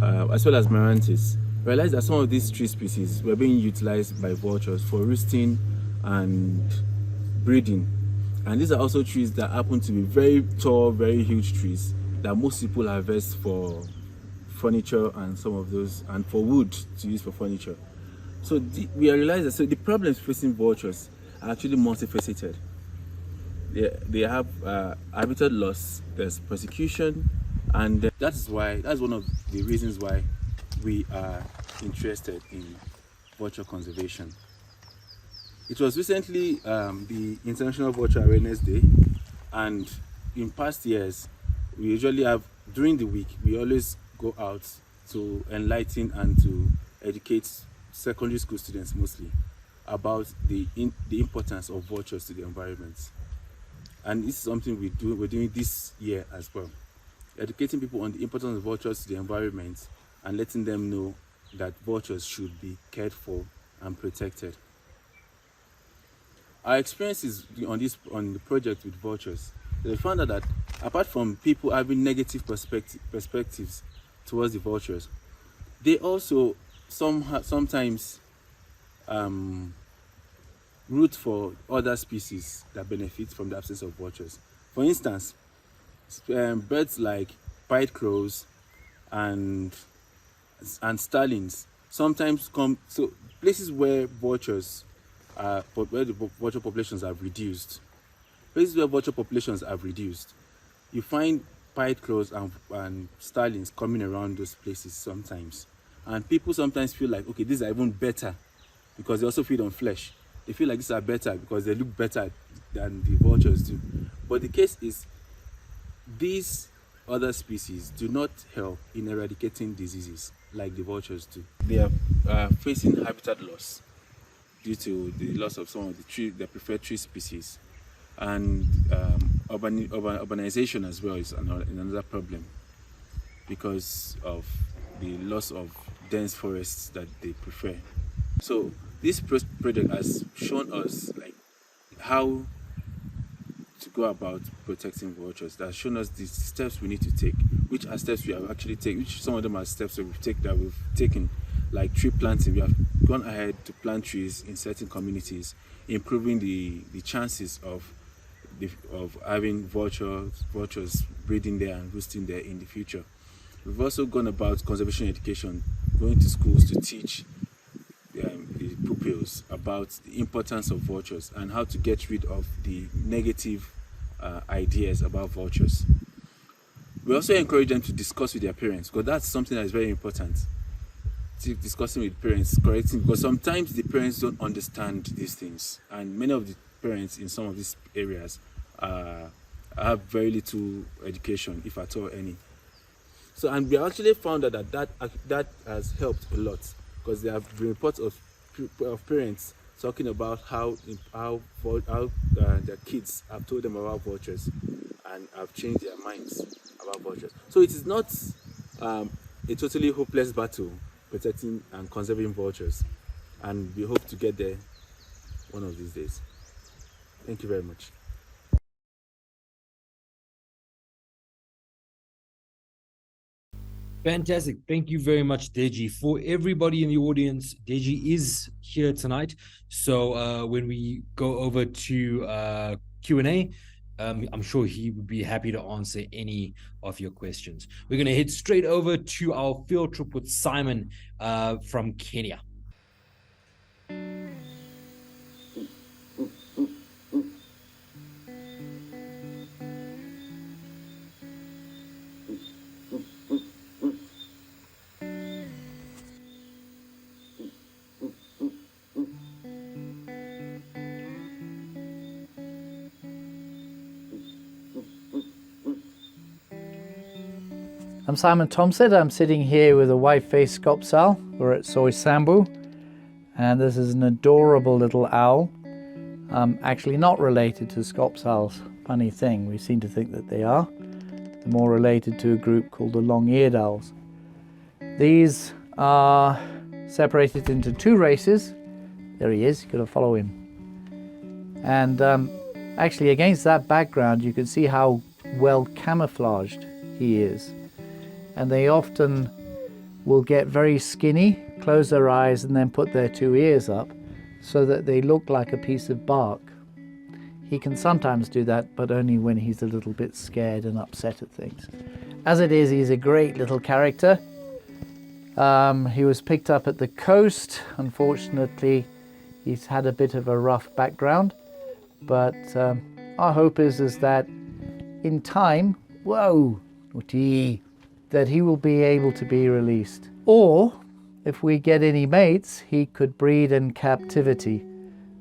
as well as Marantis, realized that some of these tree species were being utilized by vultures for roosting and breeding. And these are also trees that happen to be very tall, very huge trees that most people harvest for furniture and some of those, and for wood to use for furniture. So we realized that the problems facing vultures are actually multifaceted. They have habitat loss, there's persecution, and that's one of the reasons why we are interested in vulture conservation. It was recently the International Vulture Awareness Day, and in past years, we usually have, during the week, we always go out to enlighten and to educate secondary school students mostly about the importance of vultures to the environment. And this is something we're doing this year as well, educating people on the importance of vultures to the environment and letting them know that vultures should be cared for and protected. Our experiences on the project with vultures, they found out that apart from people having negative perspectives towards the vultures, they also sometimes root for other species that benefit from the absence of vultures. For instance, birds like pied crows and starlings sometimes come, so places where the vulture populations have reduced. Places where vulture populations have reduced, you find pied crows and starlings coming around those places sometimes. And people sometimes feel like, okay, these are even better because they also feed on flesh. They feel like these are better because they look better than the vultures do. But the case is, these other species do not help in eradicating diseases like the vultures do. They are facing habitat loss due to the loss of some of the preferred tree species, and urbanization as well is another problem because of the loss of dense forests that they prefer. So this project has shown us like how to go about protecting vultures. That has shown us the steps we need to take, which are steps we have actually taken, which some of them are steps that we've taken, like tree planting. We have gone ahead to plant trees in certain communities, improving the chances of having vultures breeding there and roosting there in the future. We've also gone about conservation education, going to schools to teach the pupils about the importance of vultures and how to get rid of the negative ideas about vultures. We also encourage them to discuss with their parents, because that's something that is very important. Discussing with parents, correcting, because sometimes the parents don't understand these things, and many of the parents in some of these areas have very little education, if at all any. So, and we actually found out that has helped a lot, because there have been reports of parents talking about how their kids have told them about vultures and have changed their minds about vultures. So it is not a totally hopeless battle protecting and conserving vultures, and we hope to get there one of these days. Thank you very much. Fantastic. Thank you very much, Deji. For everybody in the audience, Deji is here tonight. So when we go over to Q&A, I'm sure he would be happy to answer any of your questions. We're going to head straight over to our field trip with Simon from Kenya. I'm Simon Thompson. I'm sitting here with a white-faced Scops owl. We're at Soy Sambu, and this is an adorable little owl. Actually not related to Scops owls. Funny thing, we seem to think that they are. They're more related to a group called the long-eared owls. These are separated into two races. There he is, you've got to follow him. And actually against that background you can see how well camouflaged he is. And they often will get very skinny, close their eyes and then put their two ears up so that they look like a piece of bark. He can sometimes do that, but only when he's a little bit scared and upset at things. As it is, he's a great little character. He was picked up at the coast. Unfortunately, he's had a bit of a rough background, but our hope is that in time, that he will be able to be released. Or, if we get any mates, he could breed in captivity.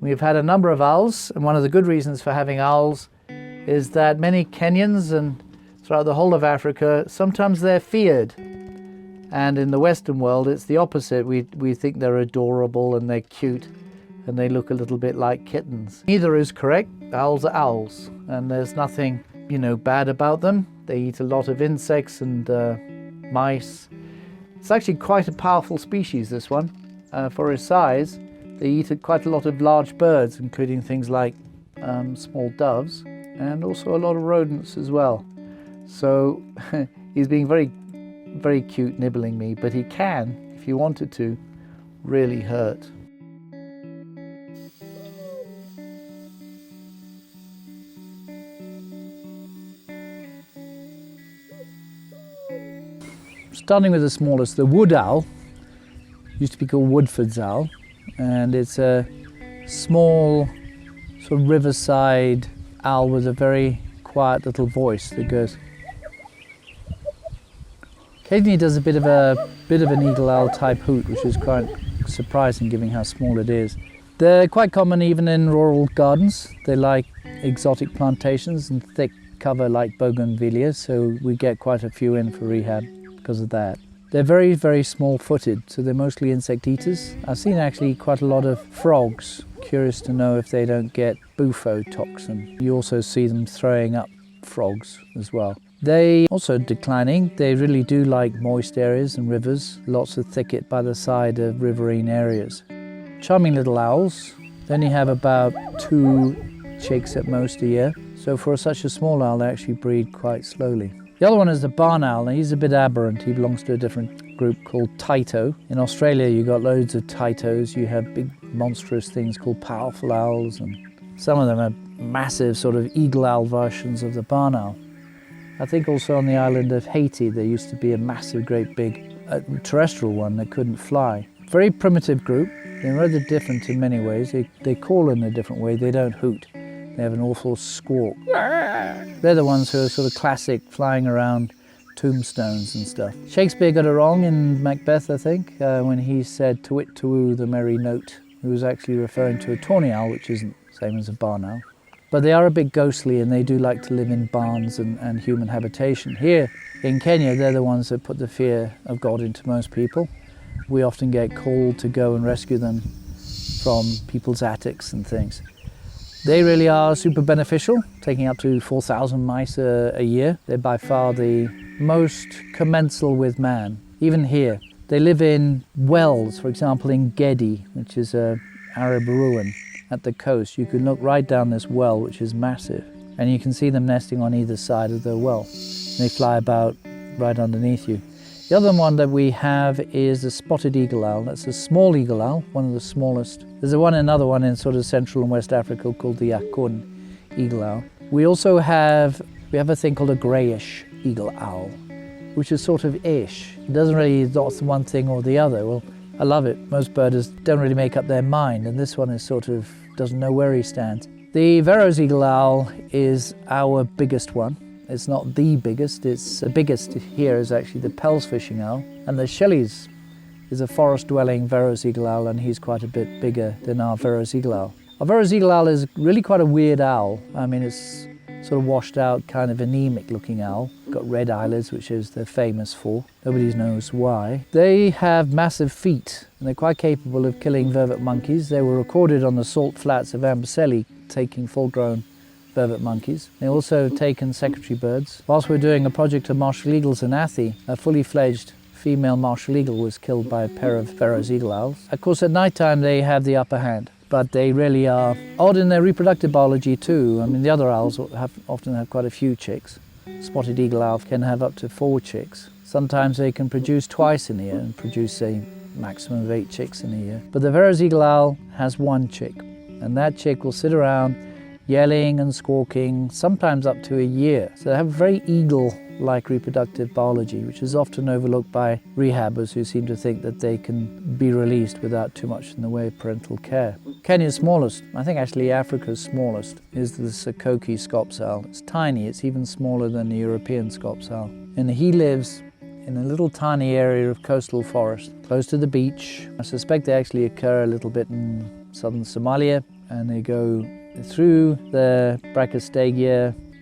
We've had a number of owls, and one of the good reasons for having owls is that many Kenyans and throughout the whole of Africa, sometimes they're feared. And in the Western world, it's the opposite. We think they're adorable and they're cute and they look a little bit like kittens. Neither is correct. Owls are owls, and there's nothing, bad about them. They eat a lot of insects and mice. It's actually quite a powerful species, this one. For his size, they eat quite a lot of large birds, including things like small doves, and also a lot of rodents as well. So he's being very, very cute, nibbling me, but he can, if he wanted to, really hurt. Starting with the smallest, the wood owl, used to be called Woodford's owl, and it's a small sort of riverside owl with a very quiet little voice that goes. Occasionally does a bit of an eagle owl type hoot, which is quite surprising given how small it is. They're quite common even in rural gardens. They like exotic plantations and thick cover like bougainvillea, so we get quite a few in for rehab because of that. They're very, very small-footed, so they're mostly insect eaters. I've seen actually quite a lot of frogs. Curious to know if they don't get bufo toxin. You also see them throwing up frogs as well. They also declining. They really do like moist areas and rivers. Lots of thicket by the side of riverine areas. Charming little owls. They only have about 2 chicks at most a year. So for such a small owl, they actually breed quite slowly. The other one is the barn owl. Now he's a bit aberrant. He belongs to a different group called Taito. In Australia, you've got loads of Taitos. You have big monstrous things called powerful owls, and some of them are massive sort of eagle owl versions of the barn owl. I think also on the island of Haiti, there used to be a massive, great big terrestrial one that couldn't fly. Very primitive group. They're rather different in many ways. They call in a different way. They don't hoot. They have an awful squawk. They're the ones who are sort of classic, flying around tombstones and stuff. Shakespeare got it wrong in Macbeth, I think, when he said "to wit to woo the merry note." He was actually referring to a tawny owl, which isn't the same as a barn owl. But they are a bit ghostly, and they do like to live in barns and human habitation. Here in Kenya, they're the ones that put the fear of God into most people. We often get called to go and rescue them from people's attics and things. They really are super beneficial, taking up to 4,000 mice a year. They're by far the most commensal with man, even here. They live in wells, for example in Gedi, which is an Arab ruin at the coast. You can look right down this well, which is massive, and you can see them nesting on either side of the well. They fly about right underneath you. The other one that we have is the spotted eagle owl. That's a small eagle owl, one of the smallest. There's another one in sort of Central and West Africa called the Akun eagle owl. We also have a thing called a greyish eagle owl, which is sort of ish. It doesn't really, it's not one thing or the other. Well, I love it. Most birders don't really make up their mind, and this one is sort of doesn't know where he stands. The Verreaux's eagle owl is our biggest one. It's not the biggest, it's the biggest here is actually the Pell's fishing owl, and the Shelley's is a forest-dwelling Verreaux's eagle owl, and he's quite a bit bigger than our Verreaux's eagle owl. Our Verreaux's eagle owl is really quite a weird owl. I mean, it's sort of washed out, kind of anemic-looking owl. Got red eyelids, which is they're famous for. Nobody knows why. They have massive feet, and they're quite capable of killing vervet monkeys. They were recorded on the salt flats of Amboseli, taking full-grown vervet monkeys. They also taken secretary birds. Whilst we're doing a project of martial eagles in Athi, a fully fledged female martial eagle was killed by a pair of Verreaux's eagle owls. Of course, at night time they have the upper hand, but they really are odd in their reproductive biology too. I mean, the other owls often have quite a few chicks. Spotted eagle owl can have up to 4 chicks. Sometimes they can produce twice in a year and produce a maximum of 8 chicks in a year. But the Verreaux's eagle owl has 1 chick, and that chick will sit around yelling and squawking, sometimes up to a year. So they have very eagle-like reproductive biology, which is often overlooked by rehabbers who seem to think that they can be released without too much in the way of parental care. Kenya's smallest, I think actually Africa's smallest, is the Sokoke scops owl. It's tiny, it's even smaller than the European scops owl. And he lives in a little tiny area of coastal forest, close to the beach. I suspect they actually occur a little bit in southern Somalia, and they go through the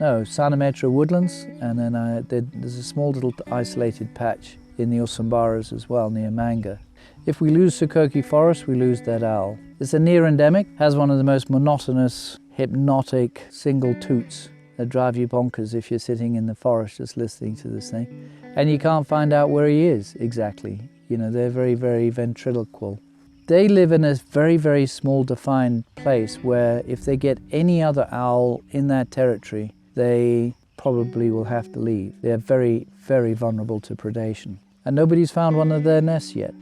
Sanametra woodlands, and then there's a small little isolated patch in the Usumbaras as well, near Manga. If we lose Sokoke forest, we lose that owl. It's a near endemic, has one of the most monotonous, hypnotic single toots that drive you bonkers if you're sitting in the forest just listening to this thing. And you can't find out where he is exactly. You know, they're very, very ventriloquial. They live in a very, very small defined place where if they get any other owl in that territory, they probably will have to leave. They're very, very vulnerable to predation. And nobody's found one of their nests yet.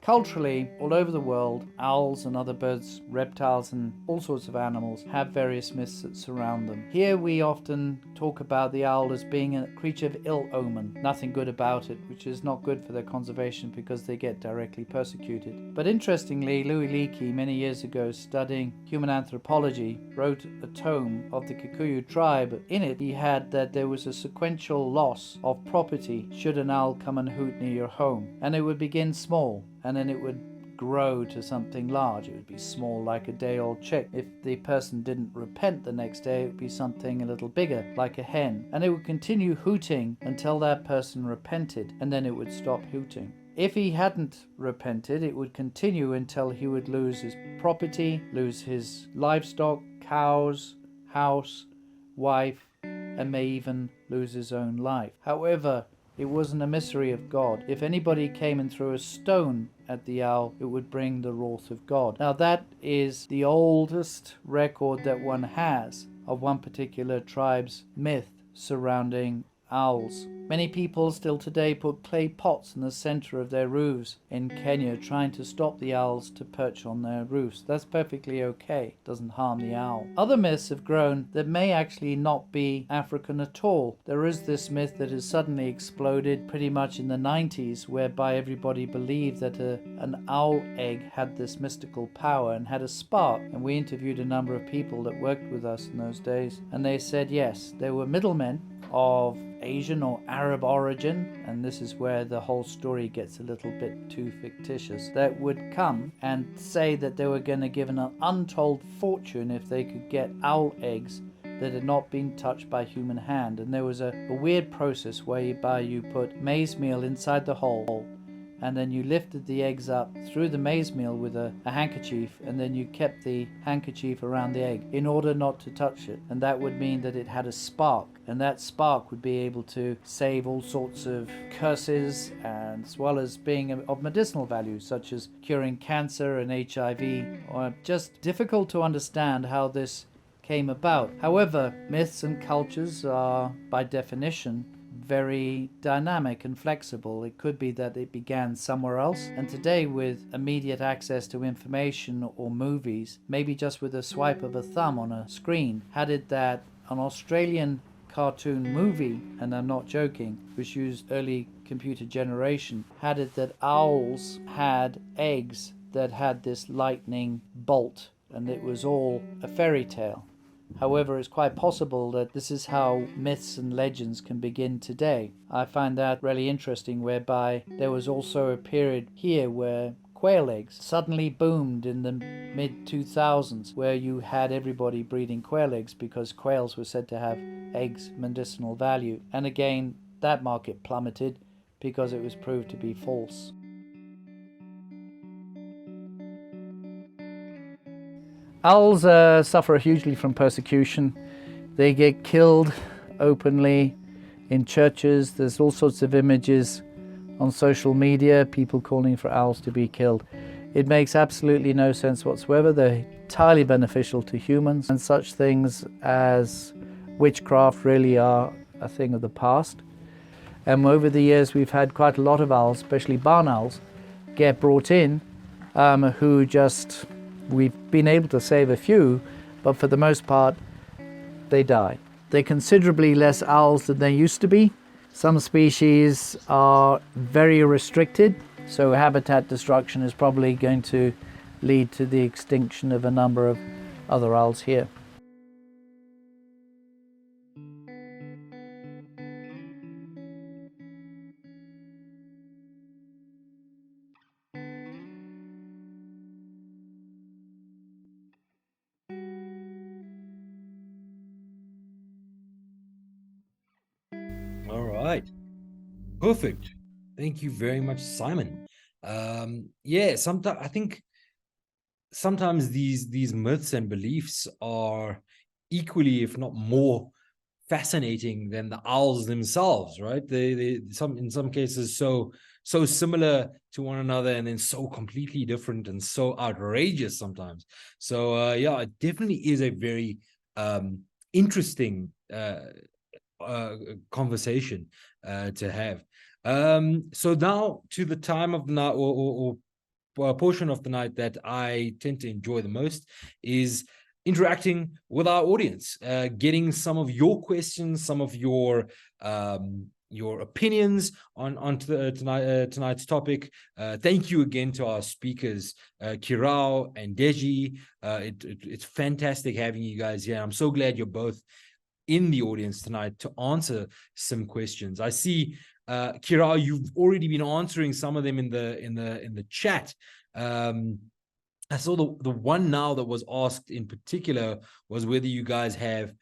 Culturally, all over the world, owls and other birds, reptiles and all sorts of animals have various myths that surround them. Here we often talk about the owl as being a creature of ill omen, nothing good about it, which is not good for their conservation because they get directly persecuted. But interestingly, Louis Leakey, many years ago studying human anthropology, wrote a tome of the Kikuyu tribe. In it, he had that there was a sequential loss of property should an owl come and hoot near your home, and it would begin small, and then it would grow to something large. It would be small like a day-old chick. If the person didn't repent the next day, it would be something a little bigger like a hen. And it would continue hooting until that person repented, and then it would stop hooting. If he hadn't repented, it would continue until he would lose his property, lose his livestock, cows, house, wife, and may even lose his own life. However, it wasn't a mystery of God. If anybody came and threw a stone at the owl, it would bring the wrath of God. Now that is the oldest record that one has of one particular tribe's myth surrounding owls. Many people still today put clay pots in the center of their roofs in Kenya, trying to stop the owls to perch on their roofs. That's perfectly okay. It doesn't harm the owl. Other myths have grown that may actually not be African at all. There is this myth that has suddenly exploded pretty much in the 90s, whereby everybody believed that an owl egg had this mystical power and had a spark. And we interviewed a number of people that worked with us in those days, and they said yes, there were middlemen of Asian or Arab origin, and this is where the whole story gets a little bit too fictitious, that would come and say that they were going to give an untold fortune if they could get owl eggs that had not been touched by human hand. And there was a weird process whereby you put maize meal inside the hole, and then you lifted the eggs up through the maize meal with a handkerchief, and then you kept the handkerchief around the egg in order not to touch it. And that would mean that it had a spark, and that spark would be able to save all sorts of curses, and as well as being of medicinal value, such as curing cancer and HIV. Or just difficult to understand how this came about. However, myths and cultures are, by definition, very dynamic and flexible. It could be that it began somewhere else, and today, with immediate access to information or movies, maybe just with a swipe of a thumb on a screen, had it that an Australian cartoon movie, and I'm not joking, which used early computer generation, had it that owls had eggs that had this lightning bolt, and it was all a fairy tale. However, it's quite possible that this is how myths and legends can begin today. I find that really interesting, whereby there was also a period here where quail eggs suddenly boomed in the mid-2000s, where you had everybody breeding quail eggs because quails were said to have eggs medicinal value. And again, that market plummeted because it was proved to be false. Owls suffer hugely from persecution. They get killed openly in churches. There's all sorts of images on social media, people calling for owls to be killed. It makes absolutely no sense whatsoever. They're entirely beneficial to humans, and such things as witchcraft really are a thing of the past. And over the years we've had quite a lot of owls, especially barn owls, get brought in who just, we've been able to save a few, but for the most part they die. They're considerably less owls than there used to be. Some species are very restricted, so habitat destruction is probably going to lead to the extinction of a number of other owls here. All right. Perfect. Thank you very much, Simon. Yeah, sometimes I think sometimes these myths and beliefs are equally, if not more, fascinating than the owls themselves, right? They in some cases so similar to one another, and then so completely different and so outrageous sometimes. So yeah, it definitely is a very interesting conversation to have. So now to the time of the night, or a portion of the night that I tend to enjoy the most, is interacting with our audience, getting some of your questions, some of your opinions on tonight's topic. Thank you again to our speakers, Kirao and Deji. It's fantastic having you guys here. I'm so glad you're both in the audience tonight to answer some questions. I see, Kirao, you've already been answering some of them in the chat. I saw the one now that was asked in particular was whether you guys have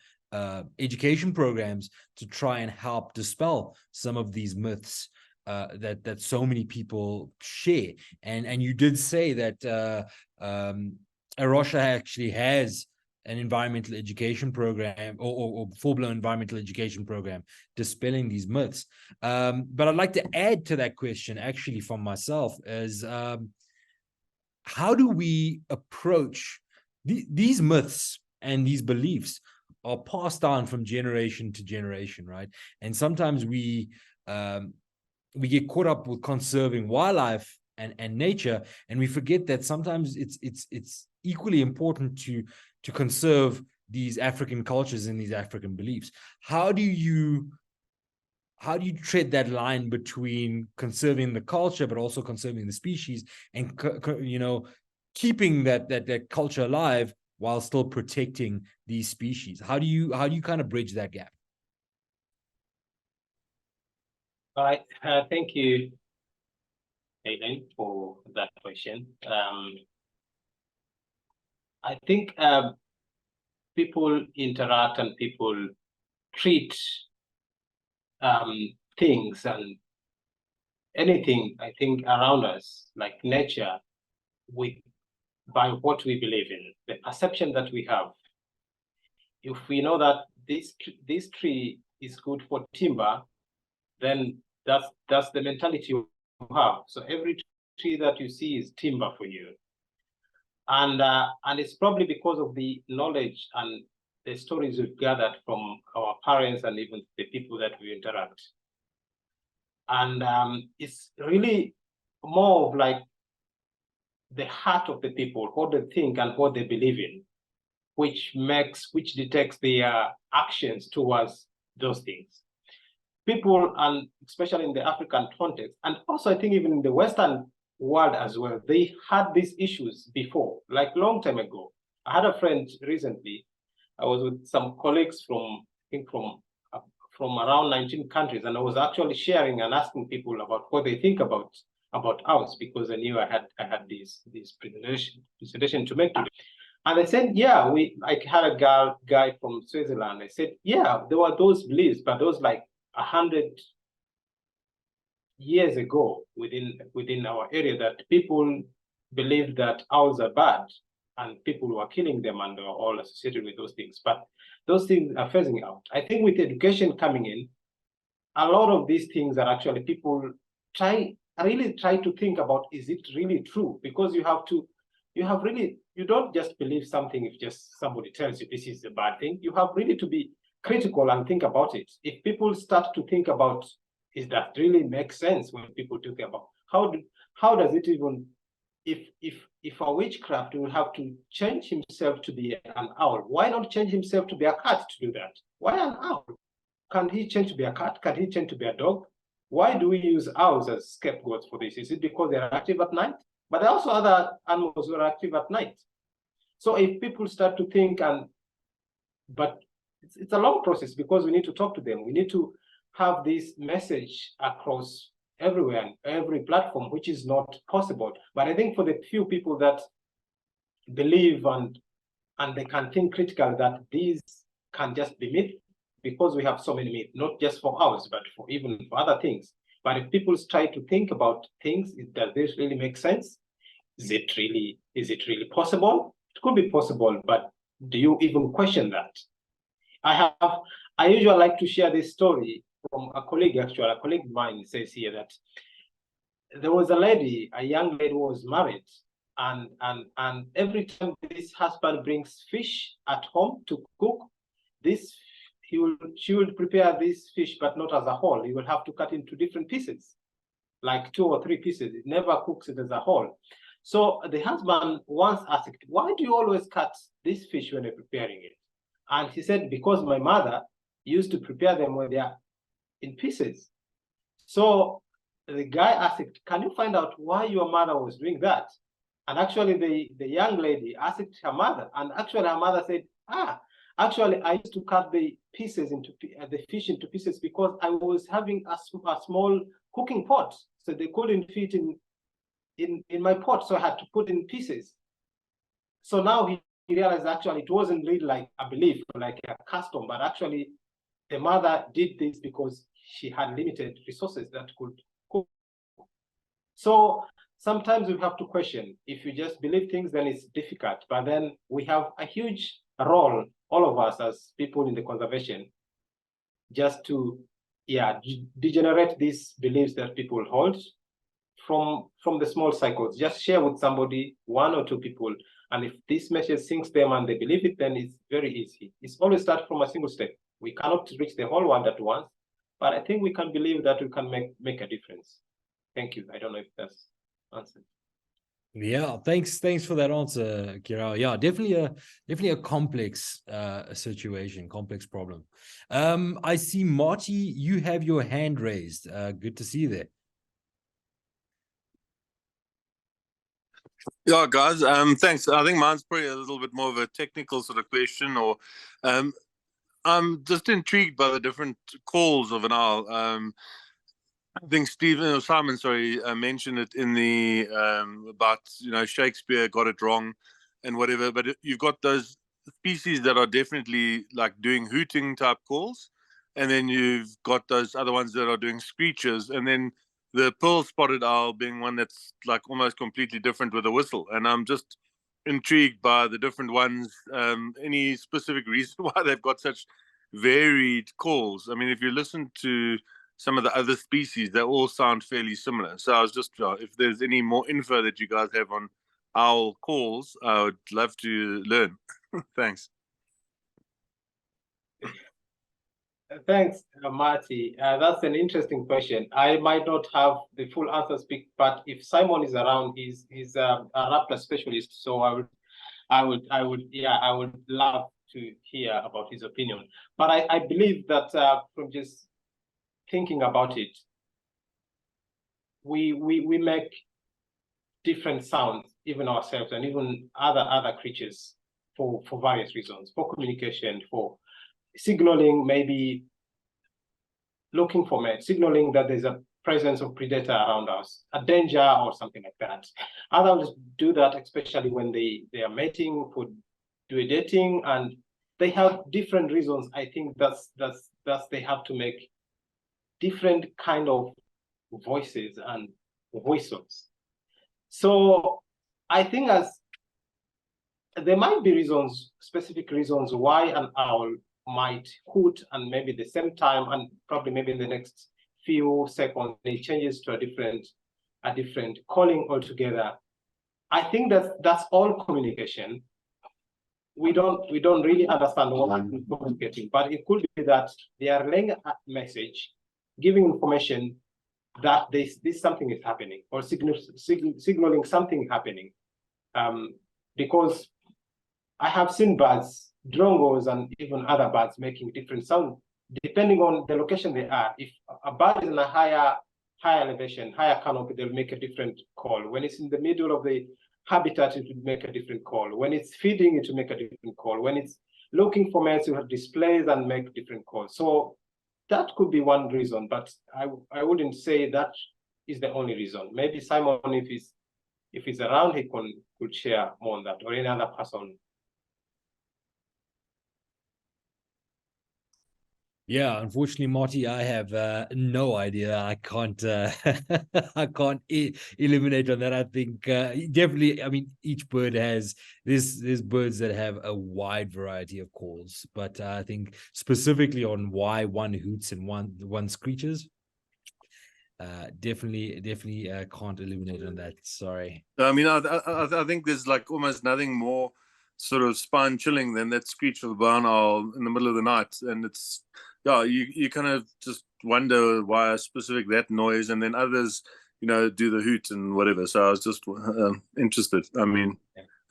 education programs to try and help dispel some of these myths that so many people share. And you did say that Arosha actually has an environmental education program, or full-blown environmental education program dispelling these myths. But I'd like to add to that question, actually, from myself, is how do we approach these myths and these beliefs are passed down from generation to generation, right? And sometimes we get caught up with conserving wildlife and nature, and we forget that sometimes it's equally important to conserve these African cultures and these African beliefs. How do you tread that line between conserving the culture but also conserving the species, and keeping that culture alive while still protecting these species? How do you kind of bridge that gap? All right, thank you, Aileen, for that question. I think people interact and people treat things and anything, I think, around us, like nature, by what we believe in, the perception that we have. If we know that this tree is good for timber, then that's the mentality you have. So every tree that you see is timber for you. And it's probably because of the knowledge and the stories we've gathered from our parents and even the people that we interact. And it's really more of like the heart of the people, what they think and what they believe in, which detects their actions towards those things. People, and especially in the African context, and also I think even in the Western world as well, they had these issues before, like long time ago. I had a friend recently. I was with some colleagues from, I think from around 19 countries, and I was actually sharing and asking people about what they think about us, because I knew I had this presentation to make today. And I said, yeah, I had a guy from Switzerland. I said, yeah, there were those beliefs, but those like 100 years ago within our area, that people believed that owls are bad and people were killing them, and they were all associated with those things. But those things are phasing out. I think with education coming in, a lot of these things are actually people really try to think about, is it really true? Because you don't just believe something if just somebody tells you this is a bad thing. You have really to be critical and think about it. If people start to think about, is that really makes sense when people talk about how does it even, if a witchcraft will have to change himself to be an owl, why not change himself to be a cat to do that? Why an owl? Can he change to be a cat? Can he change to be a dog? Why do we use owls as scapegoats for this? Is it because they're active at night? But there are also other animals who are active at night. So if people start to think, but it's a long process, because we need to talk to them. We need to have this message across everywhere and every platform, which is not possible. But I think for the few people that believe and they can think critically, that these can just be myth, because we have so many myths, not just for ours, but for even for other things. But if people try to think about things, does this really make sense? Is it really possible? It could be possible, but do you even question that? I usually like to share this story from a colleague. Actually, a colleague of mine says here that there was a young lady who was married, and every time this husband brings fish at home to cook, she will prepare this fish, but not as a whole. He will have to cut into different pieces, like 2 or 3 pieces. It never cooks it as a whole. So the husband once asked, why do you always cut this fish when you're preparing it? And he said, because my mother used to prepare them when they are in pieces. So the guy asked, can you find out why your mother was doing that? And actually the young lady asked her mother, and actually her mother said, actually I used to cut the fish into pieces because I was having a small cooking pot, so they couldn't fit in my pot, so I had to put in pieces. So now he realized actually it wasn't really like a belief, like a custom, but actually the mother did this because she had limited resources that could cook. So sometimes we have to question. If you just believe things, then it's difficult. But then we have a huge role, all of us as people in the conservation, just to degenerate these beliefs that people hold from the small cycles. Just share with somebody, 1 or 2 people, and if this message sinks them and they believe it, then it's very easy. It's always start from a single step. We cannot reach the whole world at once, but I think we can believe that we can make a difference. Thank you. I don't know if that's answered. Yeah, thanks for that answer, Kirao. Yeah, definitely a complex situation, complex problem. I see Marty, you have your hand raised. Good to see you there. Yeah, guys. Thanks. I think mine's probably a little bit more of a technical sort of question, or I'm just intrigued by the different calls of an owl. I think Simon, mentioned it in the about Shakespeare got it wrong and whatever. But you've got those species that are definitely like doing hooting type calls, and then you've got those other ones that are doing screeches, and then the pearl-spotted owl being one that's like almost completely different with a whistle. And I'm just intrigued by the different ones. Any specific reason why they've got such varied calls? I mean, if you listen to some of the other species, they all sound fairly similar. So I was just, if there's any more info that you guys have on owl calls, I would love to learn. Thanks. Thanks, Marty. That's an interesting question. I might not have the full answer, but if Simon is around, he's a raptor specialist, so I would love to hear about his opinion. But I believe that from just thinking about it, we make different sounds, even ourselves and even other creatures, for various reasons, for communication, for signaling, maybe looking for mates, signaling that there's a presence of predator around us, a danger or something like that. Others do that, especially when they are mating, for dating, and they have different reasons. I think that's they have to make different kind of voices and whistles. So I think there might be reasons, specific reasons why an owl might hoot, and maybe the same time, and probably maybe in the next few seconds it changes to a different calling altogether. I think that's all communication. We don't really understand what we're communicating, but it could be that they are laying a message, giving information that this something is happening, or signaling something happening. Because I have seen birds, drongos, and even other birds making different sounds depending on the location they are. If a bird is in a higher elevation, higher canopy, they'll make a different call. When it's in the middle of the habitat, it will make a different call. When it's feeding, it will make a different call. When it's looking for mates, you have displays and make different calls. So that could be one reason, but I wouldn't say that is the only reason. Maybe Simon, if he's around, he could share more on that, or any other person. Yeah, unfortunately, Marty, I have no idea. I can't I can't eliminate on that. I think definitely, I mean, each bird has there's birds that have a wide variety of calls, but I think specifically on why one hoots and one screeches, definitely can't eliminate on that. Sorry. I mean, I think there's like almost nothing more sort of spine chilling than that screech of a barn owl in the middle of the night. And it's, yeah, you kind of just wonder why specific that noise, and then others, you know, do the hoot and whatever. So I was just interested. I mean,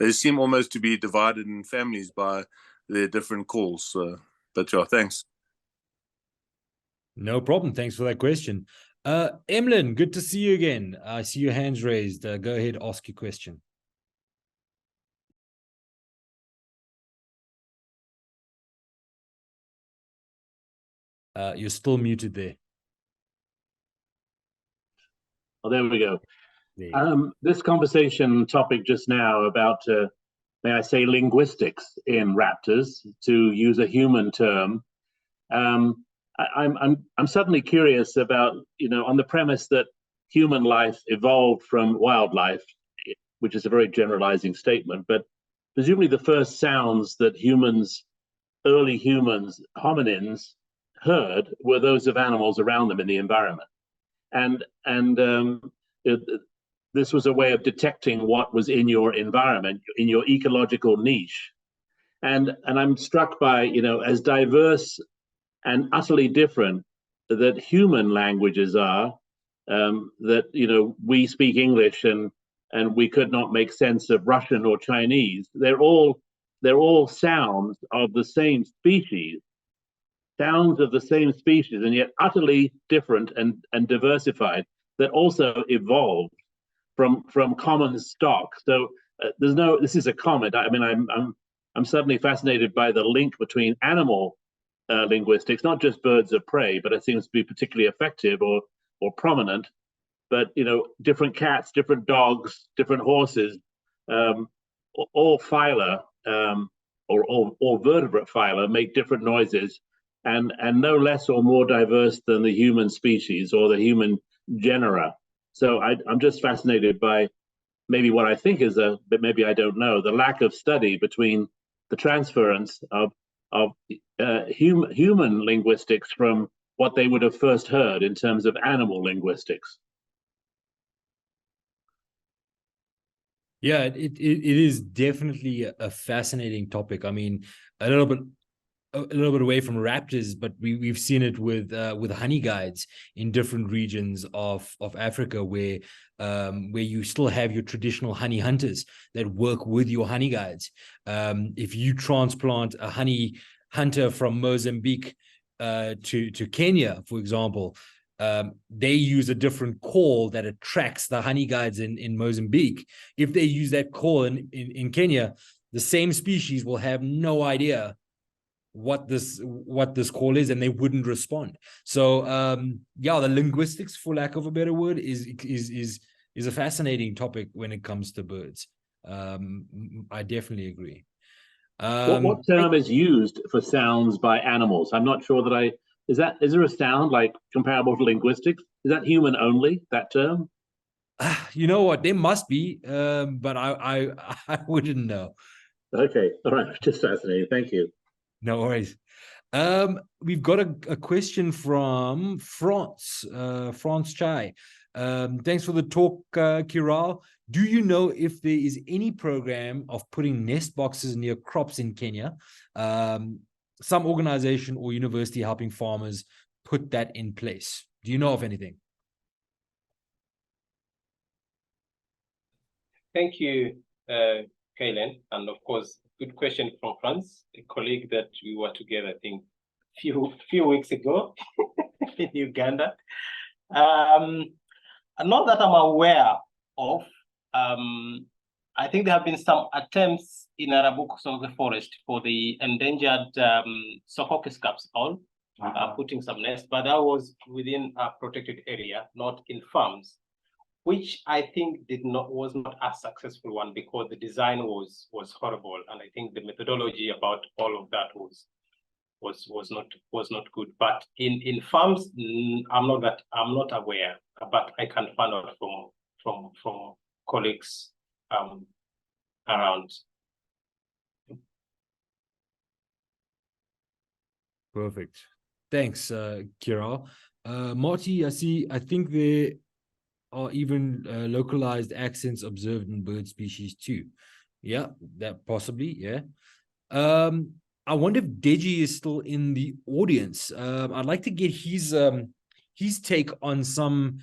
they seem almost to be divided in families by their different calls. So, but yeah, thanks. No problem. Thanks for that question. Emlyn, good to see you again. I see your hands raised. Go ahead, ask your question. You're still muted there. Oh, there we go. This conversation topic just now about, may I say, linguistics in raptors, to use a human term. I'm suddenly curious about, you know, on the premise that human life evolved from wildlife, which is a very generalizing statement, but presumably the first sounds that early humans, hominins, heard were those of animals around them in the environment. And this was a way of detecting what was in your environment, in your ecological niche. And I'm struck by, you know, as diverse and utterly different that human languages are, that, you know, we speak English and we could not make sense of Russian or Chinese. They're all sounds of the same species, and yet utterly different and diversified, that also evolved from common stock. So this is a comment. I mean, I'm suddenly fascinated by the link between animal linguistics, not just birds of prey, but it seems to be particularly effective or prominent. But, you know, different cats, different dogs, different horses, all phyla or all vertebrate phyla make different noises, and no less or more diverse than the human species or the human genera. So I'm just fascinated by maybe what I think is but maybe I don't know, the lack of study between the transference of human linguistics from what they would have first heard in terms of animal linguistics. Yeah, it is definitely a fascinating topic. I mean, a little bit away from raptors, but we've seen it with honey guides in different regions of Africa, where you still have your traditional honey hunters that work with your honey guides. If you transplant a honey hunter from Mozambique to Kenya, for example, they use a different call that attracts the honey guides in Mozambique. If they use that call in Kenya, the same species will have no idea what this call is, and they wouldn't respond. So yeah, the linguistics, for lack of a better word, is a fascinating topic when it comes to birds. I definitely agree. What term is used for sounds by animals? I'm not sure that is there a sound like comparable to linguistics? Is that human only, that term? You know what, there must be, but I wouldn't know. Okay, all right, just fascinating. Thank you. No worries. We've got a question from France Chai. Thanks for the talk, Kirao. Do you know if there is any program of putting nest boxes near crops in Kenya? Some organization or university helping farmers put that in place. Do you know of anything? Thank you, Kaylin. And of course, good question from France, a colleague that we were together, I think, few weeks ago in Uganda. Not that I'm aware of. I think there have been some attempts in Arabukos of the forest for the endangered Sophocles caps owl, putting some nests, but that was within a protected area, not in farms, which I think was not a successful one because the design was horrible, and I think the methodology about all of that was not good. But in farms, I'm not aware, but I can find out from colleagues around. Perfect. Thanks, Kirao. Marty, I think there are even localized accents observed in bird species too. Yeah, that possibly, yeah. I wonder if Deji is still in the audience. I'd like to get his take on some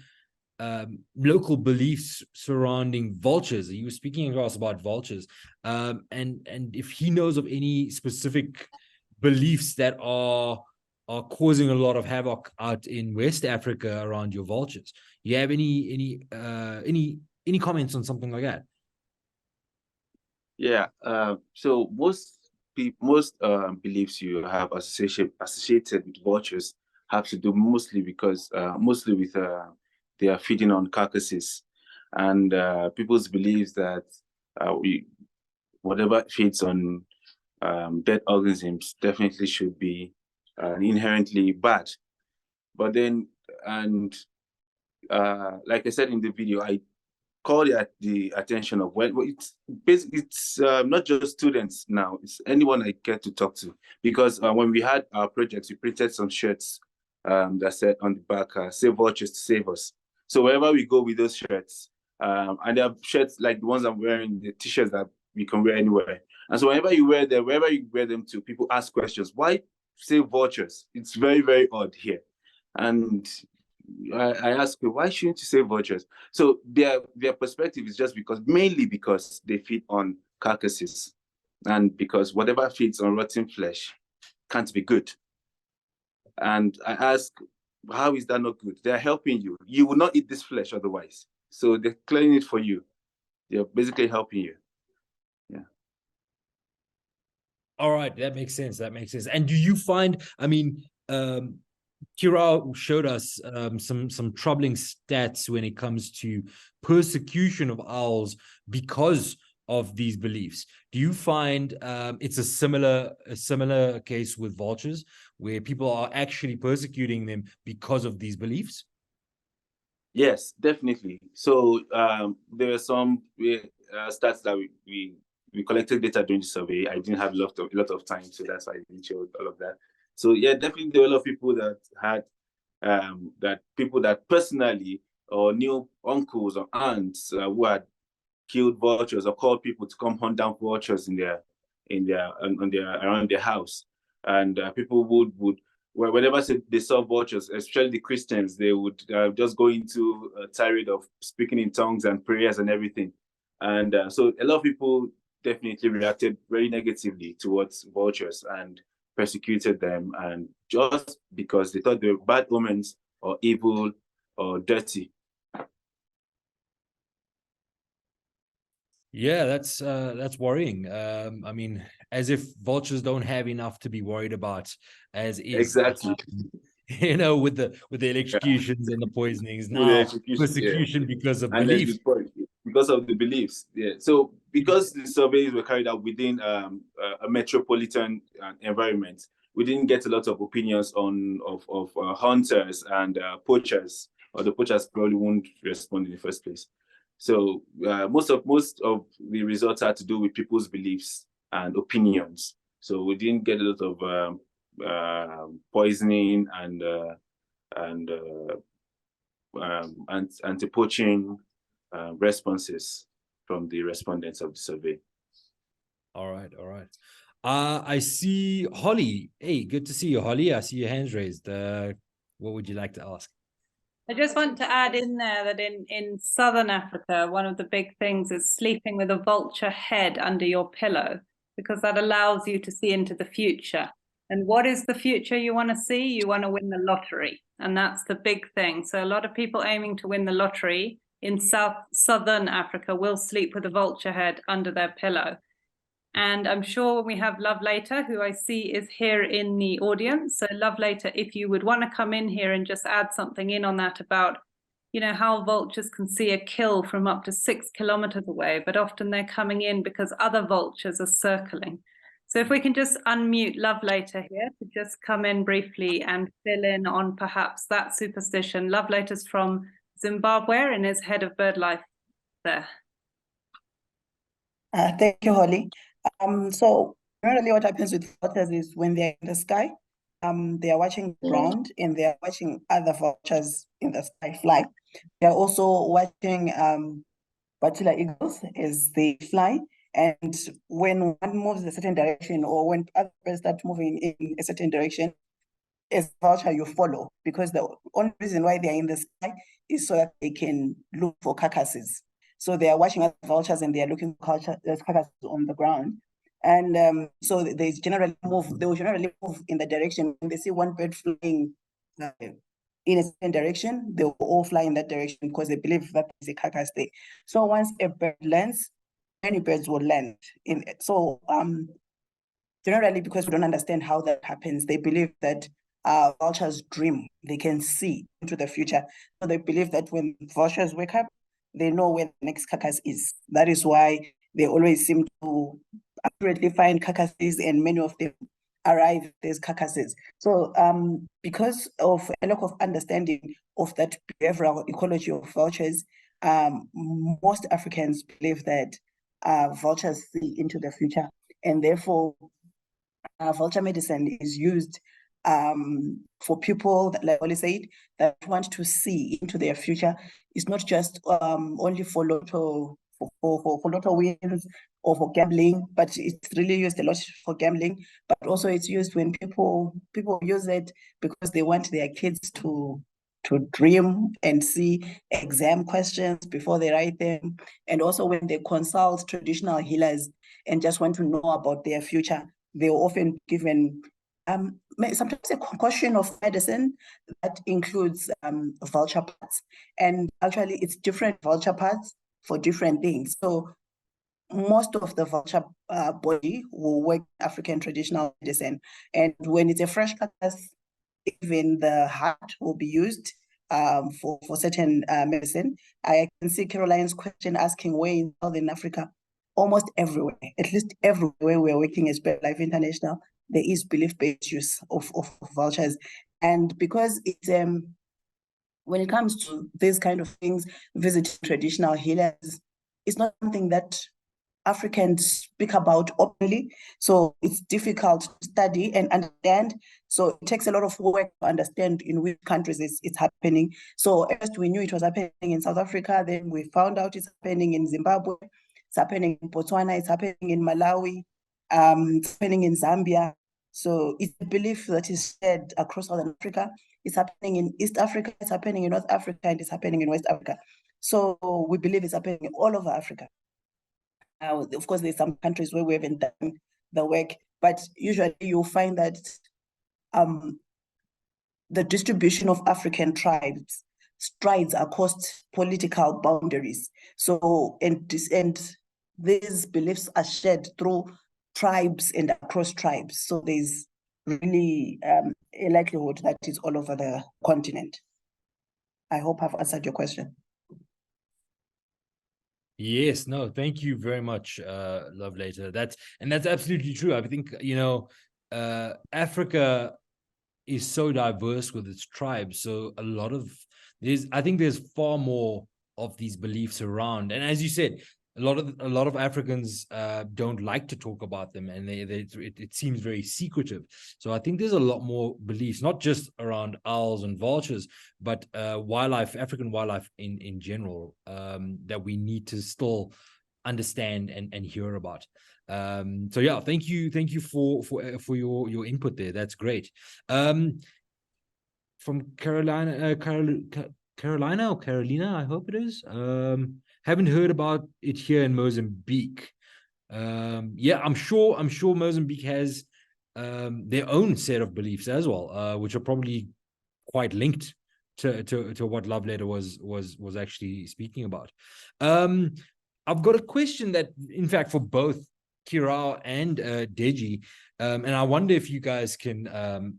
local beliefs surrounding vultures. He was speaking to us about vultures, and if he knows of any specific beliefs that are causing a lot of havoc out in West Africa around your vultures. You have any comments on something like that? Yeah. So most beliefs you have associated with vultures have to do mostly with they are feeding on carcasses, and people's beliefs that whatever feeds on dead organisms definitely should be inherently bad. But then, and like I said in the video, I call the attention of it's basically not just students now, it's anyone I get to talk to, because when we had our projects, we printed some shirts that said on the back, "Save vultures to save us." So wherever we go with those shirts, and they have shirts like the ones I'm wearing, the t-shirts that we can wear anywhere. And so wherever you wear them to, people ask questions. Why save vultures? It's very, very odd here. And I ask you, why shouldn't you save vultures? So their perspective is just mainly because they feed on carcasses, and because whatever feeds on rotten flesh can't be good. And I ask, how is that not good? They're helping you. You will not eat this flesh otherwise. So they're cleaning it for you. They're basically helping you. Yeah. All right, that makes sense. And do you find, I mean, Kirao showed us some troubling stats when it comes to persecution of owls because of these beliefs. Do you find it's a similar case with vultures, where people are actually persecuting them because of these beliefs? Yes, definitely. So there are some stats that we collected data during the survey. I didn't have a lot of time, so that's why I didn't show all of that. So yeah, definitely there were a lot of people that had people that personally or knew uncles or aunts who had killed vultures or called people to come hunt down vultures on their around their house, and people would whenever they saw vultures, especially the Christians, they would just go into a tirade of speaking in tongues and prayers and everything, and so a lot of people definitely reacted very negatively towards vultures and persecuted them, and just because they thought they were bad omens or evil or dirty. Yeah, that's worrying. I mean, as if vultures don't have enough to be worried about as is. Exactly. You know, with the Yeah. electrocutions and the poisonings, With the now execution, persecution because of and belief. because of the beliefs. Yeah. So because the surveys were carried out within a metropolitan environment, we didn't get a lot of opinions of hunters and poachers, or the poachers probably won't respond in the first place. So most of the results had to do with people's beliefs and opinions. So we didn't get a lot of poisoning and anti-poaching responses from the respondents of the survey. All right, all right. I see Holly. Hey, good to see you, Holly. I see your hands raised. What would you like to ask? I just want to add in there that in Southern Africa, one of the big things is sleeping with a vulture head under your pillow, because that allows you to see into the future. And what is the future you want to see? You want to win the lottery. And that's the big thing. So a lot of people aiming to win the lottery in Southern Africa will sleep with a vulture head under their pillow. And I'm sure when we have Lovelater, who I see is here in the audience. So Lovelater, if you would want to come in here and just add something in on that about, you know, how vultures can see a kill from up to 6 kilometers away, but often they're coming in because other vultures are circling. So if we can just unmute Lovelater here to just come in briefly and fill in on perhaps that superstition. Lovelater's from Zimbabwe and is head of BirdLife there. Thank you, Holly. So generally what happens with vultures is when they're in the sky, they are watching the ground and they are watching other vultures in the sky fly. They're also watching bateleur eagles as they fly. And when one moves a certain direction, or when other birds start moving in a certain direction, as a vulture you follow, because the only reason why they are in the sky is so that they can look for carcasses. So they are watching other vultures and they are looking for carcasses on the ground. And so they will generally move in the direction. When they see one bird flying in a certain direction, they will all fly in that direction because they believe that there's a carcass there. So once a bird lands, many birds will land in it. So generally, because we don't understand how that happens, they believe that vultures dream. They can see into the future. So they believe that when vultures wake up, they know where the next carcass is. That is why they always seem to accurately find carcasses, and many of them arrive as carcasses. So because of a lack of understanding of that behavioral ecology of vultures, most Africans believe that vultures see into the future, and therefore vulture medicine is used for people that, like Oli said, that want to see into their future. It's not just only for lotto wins or for gambling, but it's really used a lot for gambling. But also it's used when people use it because they want their kids to dream and see exam questions before they write them, and also when they consult traditional healers and just want to know about their future. They're often given sometimes a concoction of medicine that includes vulture parts. And actually, it's different vulture parts for different things. So most of the vulture body will work African traditional medicine. And when it's a fresh carcass, even the heart will be used for certain medicine. I can see Caroline's question asking where in Southern Africa. Almost everywhere, at least everywhere we're working as BirdLife International, there is belief-based use of vultures. And because it's when it comes to these kind of things, visiting traditional healers, it's not something that Africans speak about openly. So it's difficult to study and understand. So it takes a lot of work to understand in which countries it's happening. So first we knew it was happening in South Africa, then we found out it's happening in Zimbabwe, it's happening in Botswana, it's happening in Malawi, it's happening in Zambia. So it's a belief that is shared across Southern Africa. It's happening in East Africa, it's happening in North Africa, and it's happening in West Africa. So we believe it's happening all over Africa. Of course, there's some countries where we haven't done the work, but usually you'll find that the distribution of African tribes strides across political boundaries. So, and these beliefs are shared through tribes and across tribes. So there's really a likelihood that it's all over the continent. I hope I've answered your question. Yes, no, thank you very much, Lovelater. That's absolutely true. I think, you know, Africa is so diverse with its tribes. So a lot of I think there's far more of these beliefs around. And as you said, a lot of Africans don't like to talk about them, and it seems very secretive. So I think there's a lot more beliefs, not just around owls and vultures, but African wildlife in general, that we need to still understand and hear about. So yeah, thank you for your input there. That's great. From Carolina, I hope it is. Haven't heard about it here in Mozambique. Yeah, I'm sure Mozambique has their own set of beliefs as well, which are probably quite linked to what Lovelater was actually speaking about. I've got a question that, in fact, for both Kirao and Deji, and I wonder if you guys can,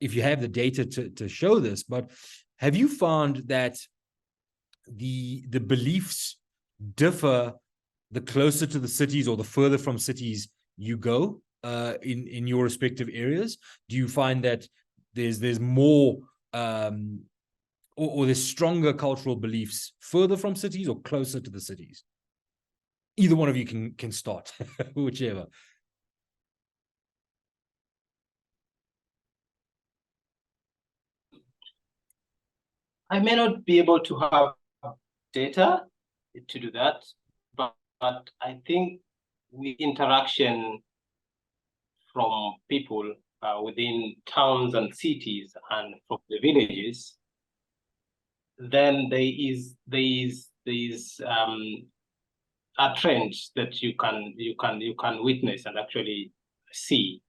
if you have the data to show this, but have you found that the beliefs differ the closer to the cities or the further from cities you go in your respective areas? Do you find that there's more or there's stronger cultural beliefs further from cities or closer to the cities? Either one of you can start, whichever. I may not be able to have data to do that, but I think with interaction from people within towns and cities and from the villages, then there is a trend that you can witness and actually see.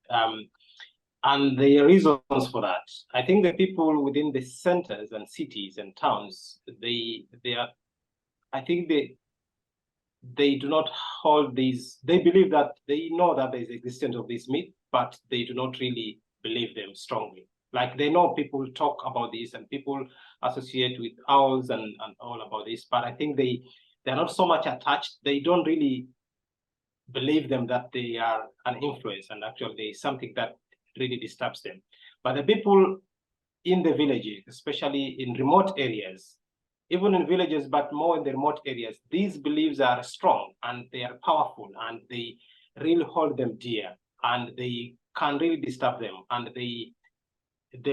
And the reasons for that, I think the people within the centers and cities and towns, they do not hold these. They believe that they know that there is existence of this myth, but they do not really believe them strongly. Like they know people talk about this and people associate with owls and all about this, but I think they're not so much attached. They don't really believe them that they are an influence, and actually there is something that really disturbs them. But the people in the villages, especially in remote areas, even in villages, but more in the remote areas, these beliefs are strong and they are powerful and they really hold them dear and they can really disturb them, and they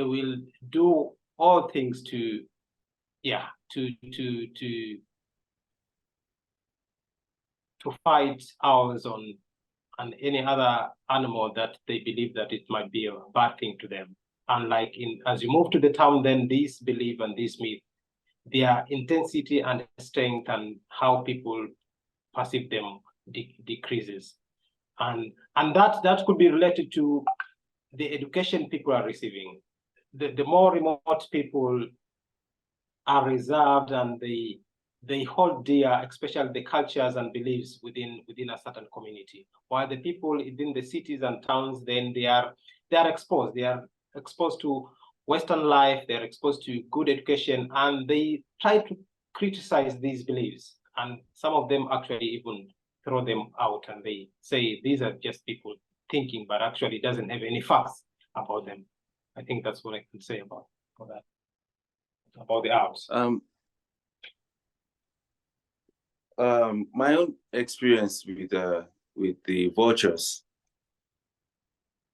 will do all things to fight owls and any other animal that they believe that it might be a bad thing to them. And like as you move to the town, then this belief and this myth, their intensity and strength and how people perceive them decreases. And that could be related to the education people are receiving. The more remote people are reserved and they hold dear, especially the cultures and beliefs within a certain community. While the people within the cities and towns, then they are exposed. They are exposed to Western life. They're exposed to good education, and they try to criticize these beliefs. And some of them actually even throw them out, and they say these are just people thinking, but actually it doesn't have any facts about them. I think that's what I can say about that. about the apps? My own experience with the vultures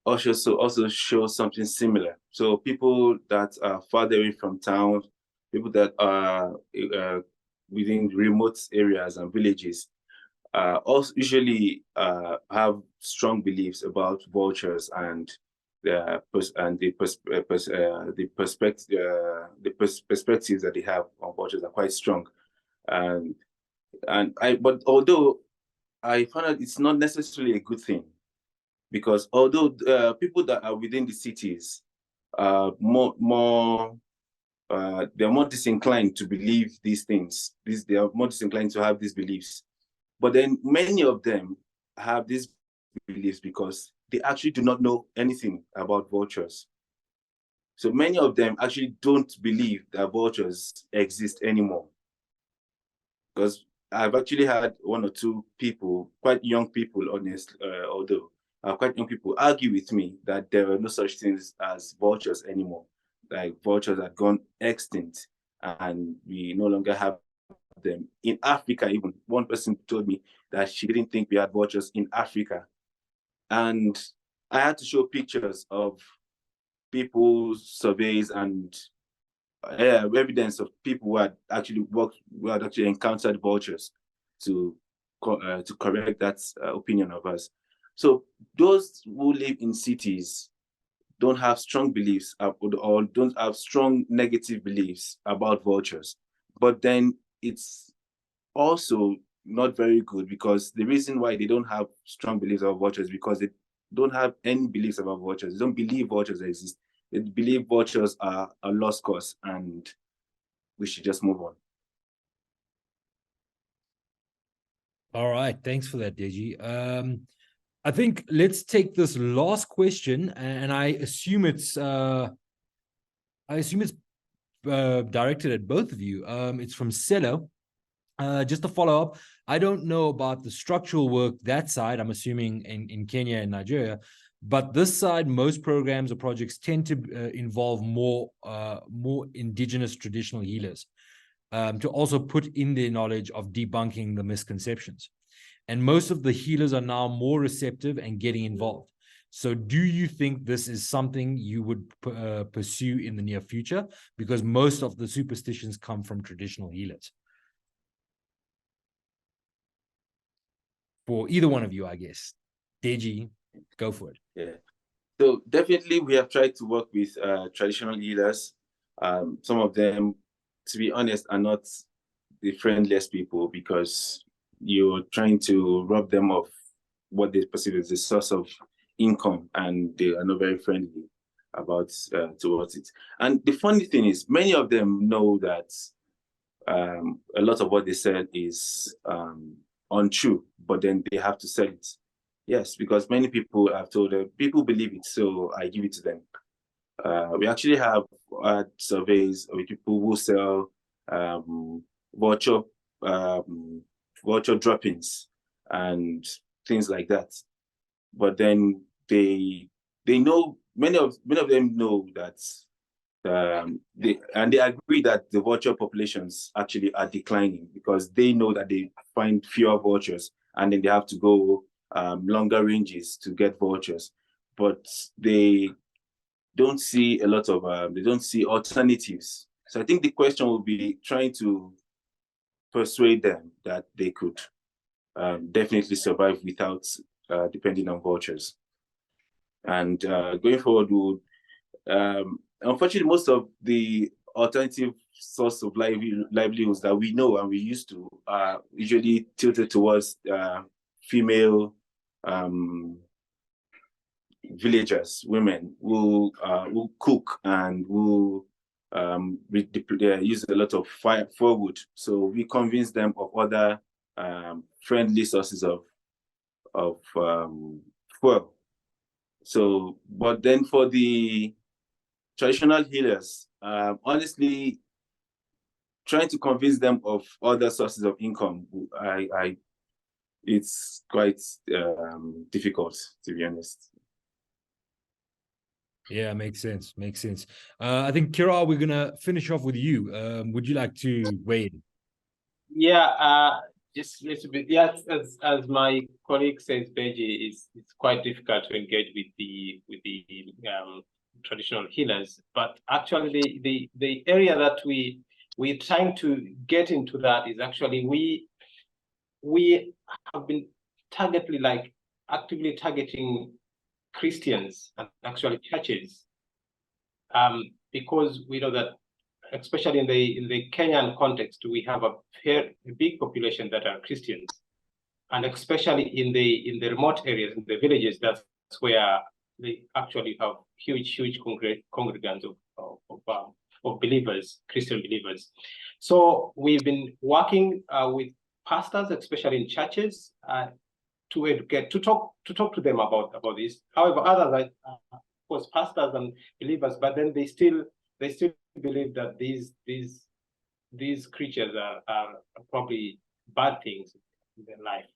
also shows something similar. So people that are farther away from town, people that are within remote areas and villages, also usually have strong beliefs about vultures and the perspectives that they have on vultures are quite strong. But although I found out it's not necessarily a good thing, because although people that are within the cities are they're more disinclined to believe these things. They are more disinclined to have these beliefs. But then many of them have these beliefs because they actually do not know anything about vultures. So many of them actually don't believe that vultures exist anymore. Because I've actually had one or two people, quite young people, although quite young people, argue with me that there are no such things as vultures anymore. Like vultures have gone extinct and we no longer have them. In Africa, even one person told me that she didn't think we had vultures in Africa. And I had to show pictures of people's surveys and evidence of people who had actually encountered vultures to correct that opinion of us. So those who live in cities don't have strong beliefs or don't have strong negative beliefs about vultures. But then it's also not very good, because the reason why they don't have strong beliefs about vultures is because they don't have any beliefs about vultures. They don't believe vultures exist. They believe vultures are a lost cause and we should just move on. All right, thanks for that, Deji. I think let's take this last question, and I assume it's directed at both of you. It's from Cello. Just to follow up, I don't know about the structural work that side. I'm assuming in Kenya and Nigeria, but this side, most programs or projects tend to involve more indigenous traditional healers to also put in their knowledge of debunking the misconceptions. And most of the healers are now more receptive and getting involved. So do you think this is something you would pursue in the near future? Because most of the superstitions come from traditional healers. For either one of you, I guess. Deji, go for it. Yeah. So definitely we have tried to work with traditional healers. Some of them, to be honest, are not the friendliest people, because you're trying to rob them of what they perceive as the source of income, and they are not very friendly about towards it. And the funny thing is, many of them know that a lot of what they said is untrue, but then they have to sell it. Yes, because many people have told them, people believe it, so I give it to them. We actually have surveys with people who sell voucher droppings and things like that. But then they know, many of them know that they agree that the vulture populations actually are declining, because they know that they find fewer vultures and then they have to go longer ranges to get vultures. But they don't see a lot of they don't see alternatives. So I think the question will be trying to persuade them that they could definitely survive without depending on vultures. And going forward, unfortunately, most of the alternative source of livelihoods that we know and we used to are usually tilted towards female villagers, women who cook and who use a lot of firewood. So we convince them of other friendly sources of fuel. So, but then for the traditional healers, honestly, trying to convince them of other sources of income, it's quite difficult, to be honest. Yeah, makes sense. Makes sense. I think, Kirao, we're gonna finish off with you. Would you like to weigh in? Yeah, just a little bit. Yeah, as my colleague says, Beji, it's quite difficult to engage with the traditional healers. But actually, the area that we're trying to get into that is actually we have been actively targeting Christians and actually churches, because we know that, especially in the Kenyan context, we have a big population that are Christians, and especially in the remote areas, in the villages, that's where they actually have huge congregants of believers, Christian believers. So we've been working with pastors, especially in churches, to educate, to talk to them about this. However, others are, of course, pastors and believers, but then they still believe that these creatures are probably bad things in their life.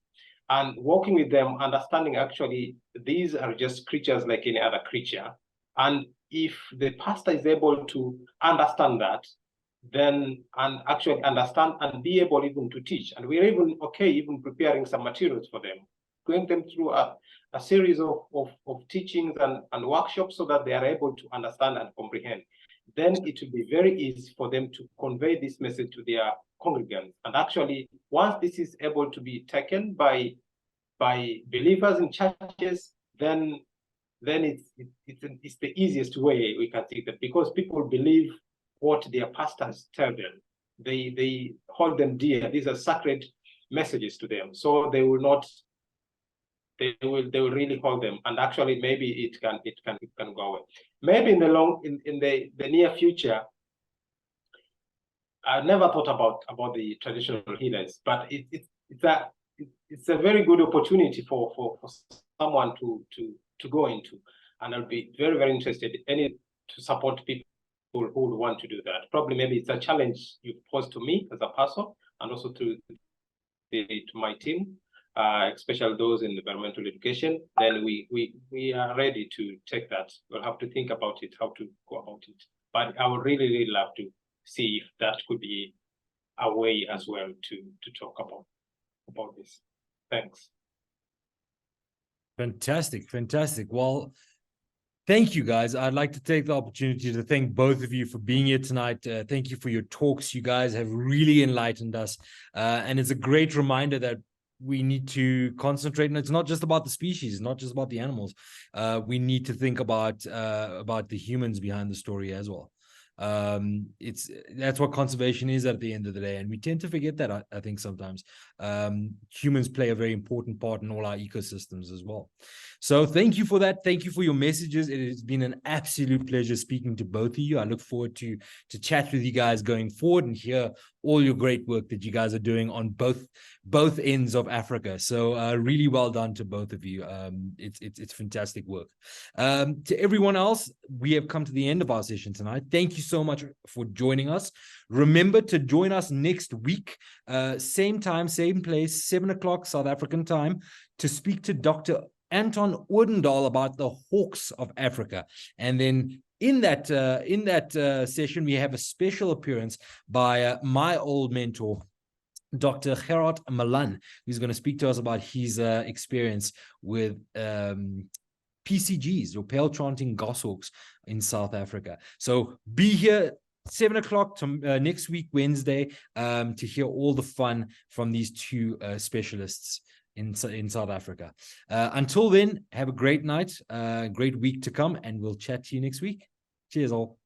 And working with them, understanding actually these are just creatures like any other creature. And if the pastor is able to understand that, then and actually understand and be able even to teach. And we're even preparing some materials for them, going them through a series of teachings and workshops so that they are able to understand and comprehend. Then it will be very easy for them to convey this message to their congregants. And actually, once this is able to be taken by believers in churches, then it's the easiest way we can take that, because people believe what their pastors tell them. They hold them dear. These are sacred messages to them. So they will not. They will really hold them, and actually maybe it can go away. Maybe in the near future, I never thought about the traditional healers, but it's a very good opportunity for someone to go into, and I'll be very interested to support people who would want to do that. Probably maybe it's a challenge you pose to me as a person, and also to my team, especially those in environmental education. Then we are ready to take that. We'll have to think about it, how to go about it. But I would really love to see if that could be a way as well to talk about this. Thanks. Fantastic. Well, thank you, guys. I'd like to take the opportunity to thank both of you for being here tonight. Thank you for your talks. You guys have really enlightened us. And it's a great reminder that we need to concentrate, and it's not just about the species, not just about the animals. We need to think about the humans behind the story as well. That's what conservation is at the end of the day, and we tend to forget that. I think sometimes humans play a very important part in all our ecosystems as well. So thank you for that. Thank you for your messages. It has been an absolute pleasure speaking to both of you. I look forward to chat with you guys going forward and hear all your great work that you guys are doing on both ends of Africa. So really well done to both of you. It's fantastic work. To everyone else, we have come to the end of our session tonight. Thank you so much for joining us. Remember to join us next week, same time, same place, 7 o'clock South African time, to speak to Dr. Anton Odendahl about the hawks of Africa. And then in that session, we have a special appearance by my old mentor, Dr. Gerard Malan, who's going to speak to us about his experience with PCGs, or pale chanting goshawks, in South Africa. So be here 7 o'clock next week, Wednesday, to hear all the fun from these two specialists in South Africa. Until then, have a great night, great week to come, and we'll chat to you next week. Cheers all.